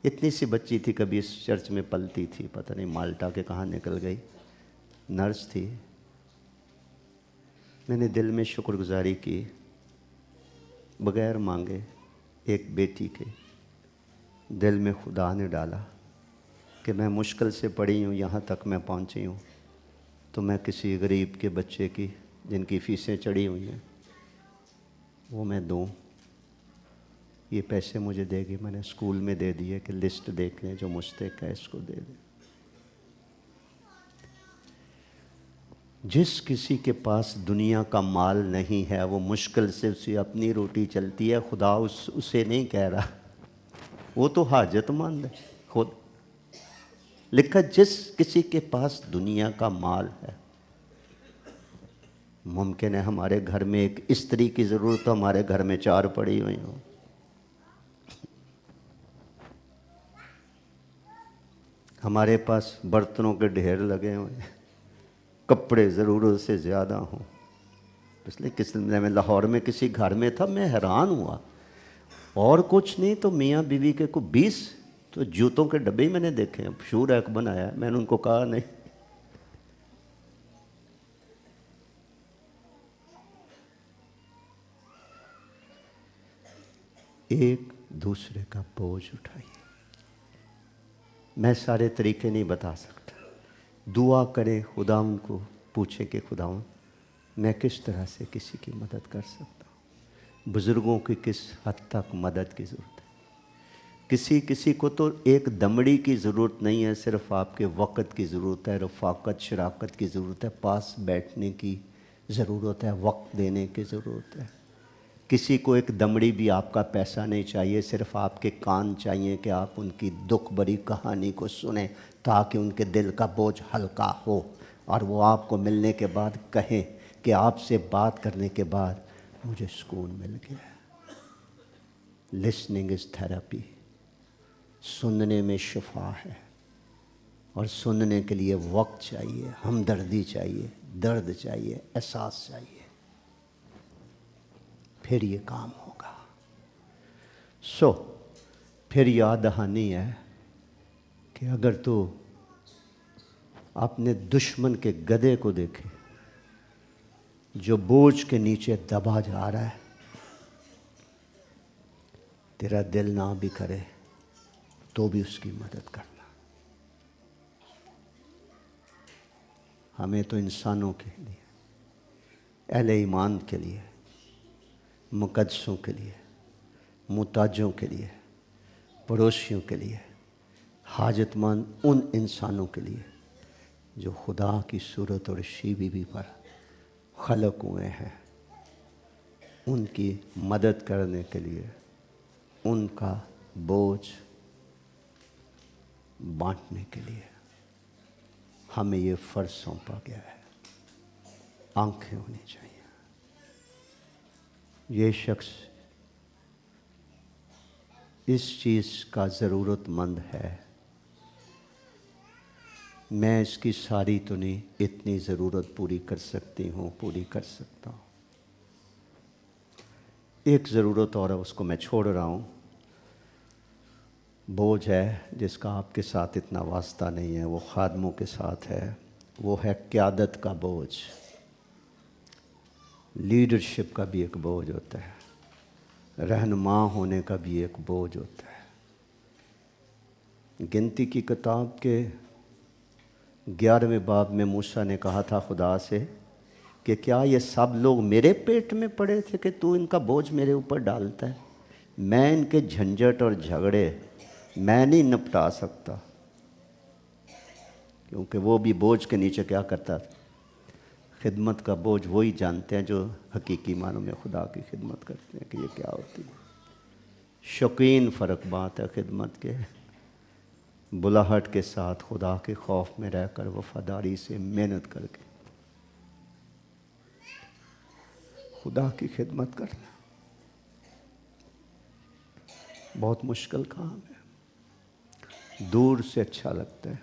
S1: اتنی سی بچی تھی، کبھی اس چرچ میں پلتی تھی، پتہ نہیں مالٹا کے کہاں نکل گئی، نرس تھی۔ میں نے دل میں شکر گزاری کی، بغیر مانگے ایک بیٹی کے دل میں خدا نے ڈالا کہ میں مشکل سے پڑھی ہوں، یہاں تک میں پہنچی ہوں، تو میں کسی غریب کے بچے کی جن کی فیسیں چڑھی ہوئی ہیں وہ میں دوں، یہ پیسے مجھے دے گی، میں نے اسکول میں دے دیے کہ لسٹ دیکھ لیں جو مستحق ہے اس کو دے دیں۔ جس کسی کے پاس دنیا کا مال نہیں ہے وہ مشکل سے اسے اپنی روٹی چلتی ہے، خدا اسے نہیں کہہ رہا، وہ تو حاجت مند ہے خود۔ لکھا جس کسی کے پاس دنیا کا مال ہے، ممکن ہے ہمارے گھر میں ایک استری کی ضرورت ہو، ہمارے گھر میں 4 پڑی ہوئی ہوں۔ ہمارے پاس برتنوں کے ڈھیر لگے ہوئے ہیں، کپڑے ضرورت سے زیادہ ہوں۔ اس لیے کس دن میں لاہور میں کسی گھر میں تھا، میں حیران ہوا، اور کچھ نہیں تو میاں بیوی کے کو 20 تو جوتوں کے ڈبے ہی میں نے دیکھے ہیں، شو ریک بنایا ہے۔ میں نے ان کو کہا نہیں، ایک دوسرے کا بوجھ اٹھائیے۔ میں سارے طریقے نہیں بتا سکتا، دعا کریں، خدا ان کو پوچھیں کہ خدا میں کس طرح سے کسی کی مدد کر سکتا ہوں۔ بزرگوں کی کس حد تک مدد کی ضرورت ہے؟ کسی کو تو ایک دمڑی کی ضرورت نہیں ہے، صرف آپ کے وقت کی ضرورت ہے، رفاقت شراکت کی ضرورت ہے، پاس بیٹھنے کی ضرورت ہے، وقت دینے کی ضرورت ہے۔ کسی کو ایک دمڑی بھی آپ کا پیسہ نہیں چاہیے، صرف آپ کے کان چاہیے کہ آپ ان کی دکھ بھری کہانی کو سنیں تاکہ ان کے دل کا بوجھ ہلکا ہو، اور وہ آپ کو ملنے کے بعد کہیں کہ آپ سے بات کرنے کے بعد مجھے سکون مل گیا۔ لسننگ از تھیراپی، سننے میں شفا ہے، اور سننے کے لیے وقت چاہیے، ہمدردی چاہیے، درد چاہیے، احساس چاہیے، پھر یہ کام ہوگا۔ پھر یاد دہانی ہے کہ اگر تو اپنے دشمن کے گدھے کو دیکھے جو بوجھ کے نیچے دبا جا رہا ہے، تیرا دل نہ بھی کرے تو بھی اس کی مدد کرنا۔ ہمیں تو انسانوں کے لیے، اہل ایمان کے لیے، مقدسوں کے لیے، محتاجوں کے لیے، پڑوسیوں کے لیے، حاجت مند ان انسانوں کے لیے جو خدا کی صورت اور شیبی پر خلق ہوئے ہیں، ان کی مدد کرنے کے لیے، ان کا بوجھ بانٹنے کے لیے ہمیں یہ فرض سونپا گیا ہے۔ آنکھیں ہونی چاہیے۔ یہ شخص اس چیز کا ضرورت مند ہے، میں اس کی ساری تو نہیں، اتنی ضرورت پوری کر سکتی ہوں، پوری کر سکتا ہوں۔ ایک ضرورت اور ہے، اس کو میں چھوڑ رہا ہوں، بوجھ ہے جس کا آپ کے ساتھ اتنا واسطہ نہیں ہے، وہ خادموں کے ساتھ ہے، وہ ہے قیادت کا بوجھ۔ لیڈرشپ کا بھی ایک بوجھ ہوتا ہے، رہنما ہونے کا بھی ایک بوجھ ہوتا ہے۔ گنتی کی کتاب کے 11ویں باب میں موسیٰ نے کہا تھا خدا سے کہ کیا یہ سب لوگ میرے پیٹ میں پڑے تھے کہ تو ان کا بوجھ میرے اوپر ڈالتا ہے؟ میں ان کے جھنجھٹ اور جھگڑے میں نہیں نپٹا سکتا، کیونکہ وہ بھی بوجھ کے نیچے کیا کرتا تھا؟ خدمت کا بوجھ وہی جانتے ہیں جو حقیقی معنوں میں خدا کی خدمت کرتے ہیں کہ یہ کیا ہوتی ہے۔ شوقین فرق بات ہے خدمت کے، بلاہٹ کے ساتھ خدا کے خوف میں رہ کر وفاداری سے محنت کر کے خدا کی خدمت کرنا بہت مشکل کام ہے، دور سے اچھا لگتا ہے،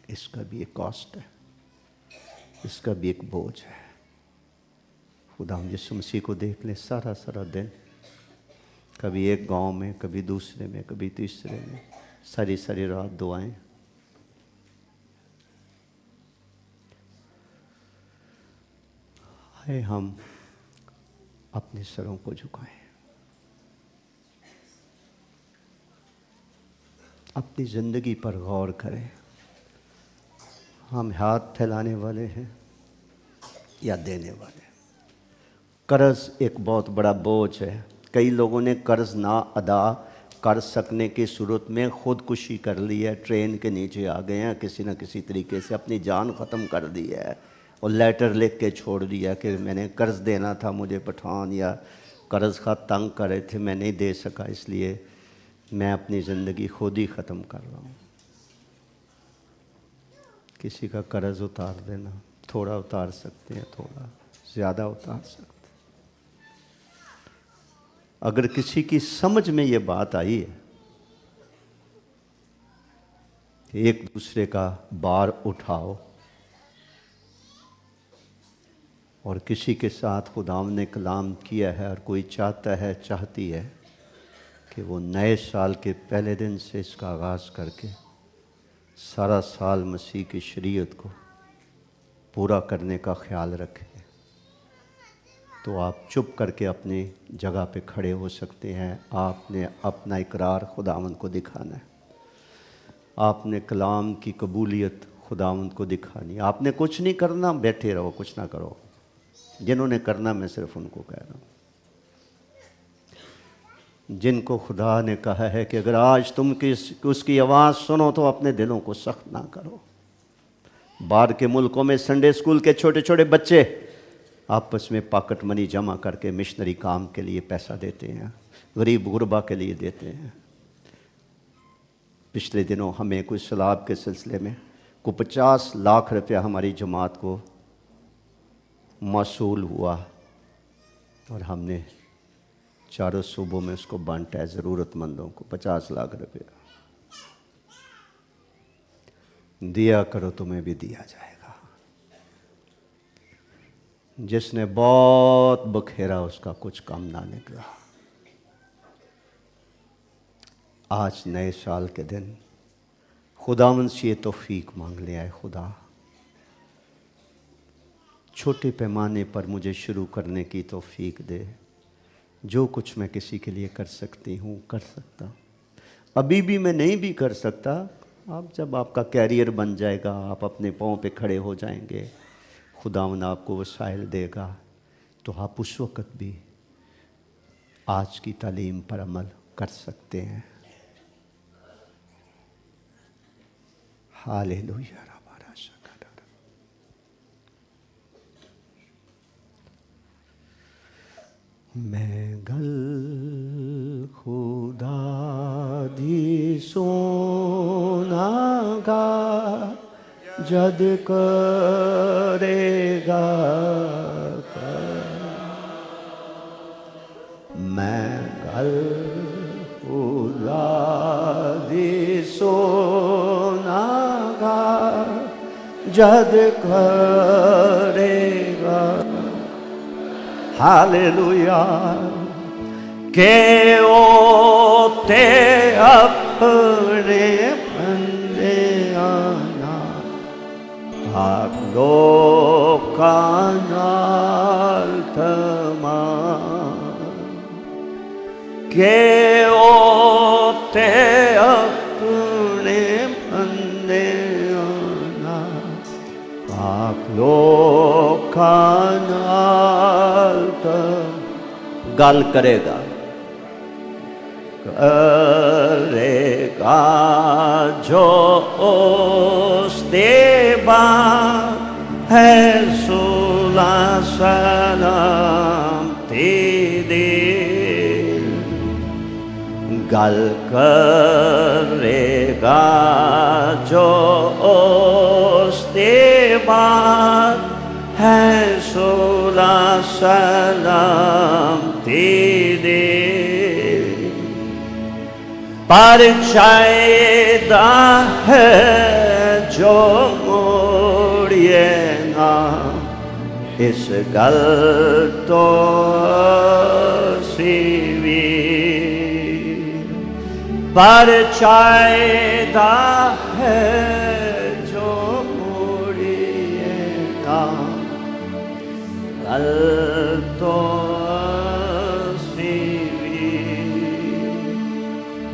S1: اس کا بھی ایک کاسٹ ہے، اس کا بھی ایک بوجھ ہے۔ خدا یسوع مسیح کو دیکھ لیں، سارا دن، کبھی ایک گاؤں میں، کبھی دوسرے میں، کبھی تیسرے میں، ساری رات دعائیں۔ آئے ہم اپنے سروں کو جھکائیں، اپنی زندگی پر غور کریں۔ ہم ہاتھ پھیلانے والے ہیں یا دینے والے ہیں؟ قرض ایک بہت بڑا بوجھ ہے. کئی لوگوں نے قرض نہ ادا کر سکنے کی صورت میں خودکشی کر لی ہے، ٹرین کے نیچے آ گئے ہیں، کسی نہ کسی طریقے سے اپنی جان ختم کر دی ہے اور لیٹر لکھ کے چھوڑ دیا کہ میں نے قرض دینا تھا، مجھے پٹھان یا قرض خواہ تنگ کر رہے تھے، میں نہیں دے سکا، اس لیے میں اپنی زندگی خود ہی ختم کر رہا ہوں. کسی کا قرض اتار دینا، تھوڑا اتار سکتے ہیں، تھوڑا زیادہ اتار سکتے ہیں. اگر کسی کی سمجھ میں یہ بات آئی ہے کہ ایک دوسرے کا بار اٹھاؤ، اور کسی کے ساتھ خداوند نے کلام کیا ہے اور کوئی چاہتا ہے، چاہتی ہے کہ وہ نئے سال کے پہلے دن سے اس کا آغاز کر کے سارا سال مسیح کی شریعت کو پورا کرنے کا خیال رکھے، تو آپ چپ کر کے اپنی جگہ پہ کھڑے ہو سکتے ہیں. آپ نے اپنا اقرار خداوند کو دکھانا ہے، آپ نے کلام کی قبولیت خداوند کو دکھانی ہے. آپ نے کچھ نہیں کرنا، بیٹھے رہو، کچھ نہ کرو. جنہوں نے کرنا میں صرف ان کو کہہ رہا ہوں، جن کو خدا نے کہا ہے کہ اگر آج تم اس کی آواز سنو تو اپنے دلوں کو سخت نہ کرو. باہر کے ملکوں میں سنڈے اسکول کے چھوٹے چھوٹے بچے آپس میں پاکٹ منی جمع کر کے مشنری کام کے لیے پیسہ دیتے ہیں، غریب غربا کے لیے دیتے ہیں. پچھلے دنوں ہمیں کوئی سیلاب کے سلسلے میں کوئی 50 لاکھ روپیہ ہماری جماعت کو موصول ہوا، اور ہم نے چاروں صوبوں میں اس کو بانٹا ہے ضرورت مندوں کو. 50 لاکھ روپیہ دیا کرو، تمہیں بھی دیا جائے گا. جس نے بہت بکھیرا اس کا کچھ کم نہ نکلا. آج نئے سال کے دن خداوند سے یہ توفیق مانگ لے، آئے خدا چھوٹے پیمانے پر مجھے شروع کرنے کی توفیق دے. جو کچھ میں کسی کے لیے کر سکتی ہوں کر سکتا ہوں. ابھی بھی میں نہیں بھی کر سکتا. اب جب آپ کا کیریئر بن جائے گا، آپ اپنے پاؤں پہ کھڑے ہو جائیں گے، خداوند آپ کو وسائل دے گا، تو آپ اس وقت بھی آج کی تعلیم پر عمل کر سکتے ہیں. ہاللویا. میں گل خدا دی سونا گا جد کرے گا. میں گل خدا دی سونا گا جد کرے گا. ہاللویا. کہ اوتے اپنے بندے آنا آپ لوکاں نال تمام. کہ اوتے اپنے بندے آنا آپ لوکاں نال گل کرے گا. کرے گا جو اس دے بعد ہے صلح سلامتی دے. گل کرے گا جو اس دے بعد ہے صلح سلامتی دے. پر چاہیدہ ہے جو موڑیے نا اس گل تو سیوی. پر چاہیدہ ہے جو موڑیے نا گل تو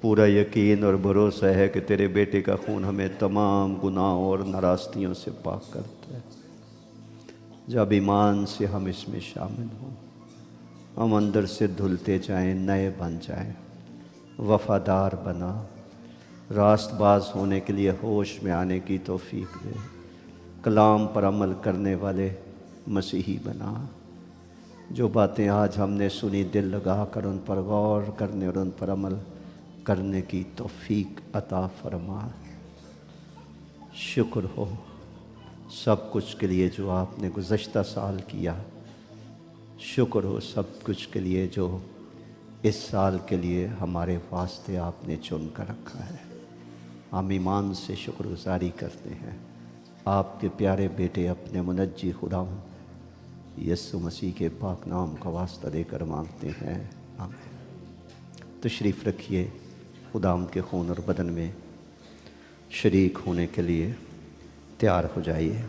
S1: پورا یقین اور بھروسہ ہے کہ تیرے بیٹے کا خون ہمیں تمام گناہوں اور ناراضگیوں سے پاک کرتا ہے۔ جب ایمان سے ہم اس میں شامل ہوں، ہم اندر سے دھلتے جائیں، نئے بن جائیں، وفادار بنا، راست باز ہونے کے لیے ہوش میں آنے کی توفیق دے، کلام پر عمل کرنے والے مسیحی بنا۔ جو باتیں آج ہم نے سنی، دل لگا کر ان پر غور کرنے اور ان پر عمل کرنے کی توفیق عطا فرما۔ شکر ہو سب کچھ کے لیے جو آپ نے گزشتہ سال کیا، شکر ہو سب کچھ کے لیے جو اس سال کے لیے ہمارے واسطے آپ نے چن کر رکھا ہے۔ ہم ایمان سے شکر گزاری کرتے ہیں، آپ کے پیارے بیٹے اپنے منجی خداوند یسوع مسیح کے پاک نام کا واسطہ دے کر مانگتے ہیں، آمین۔ تشریف رکھیے، خداوند کے خون اور بدن میں شریک ہونے کے لیے تیار ہو جائیے۔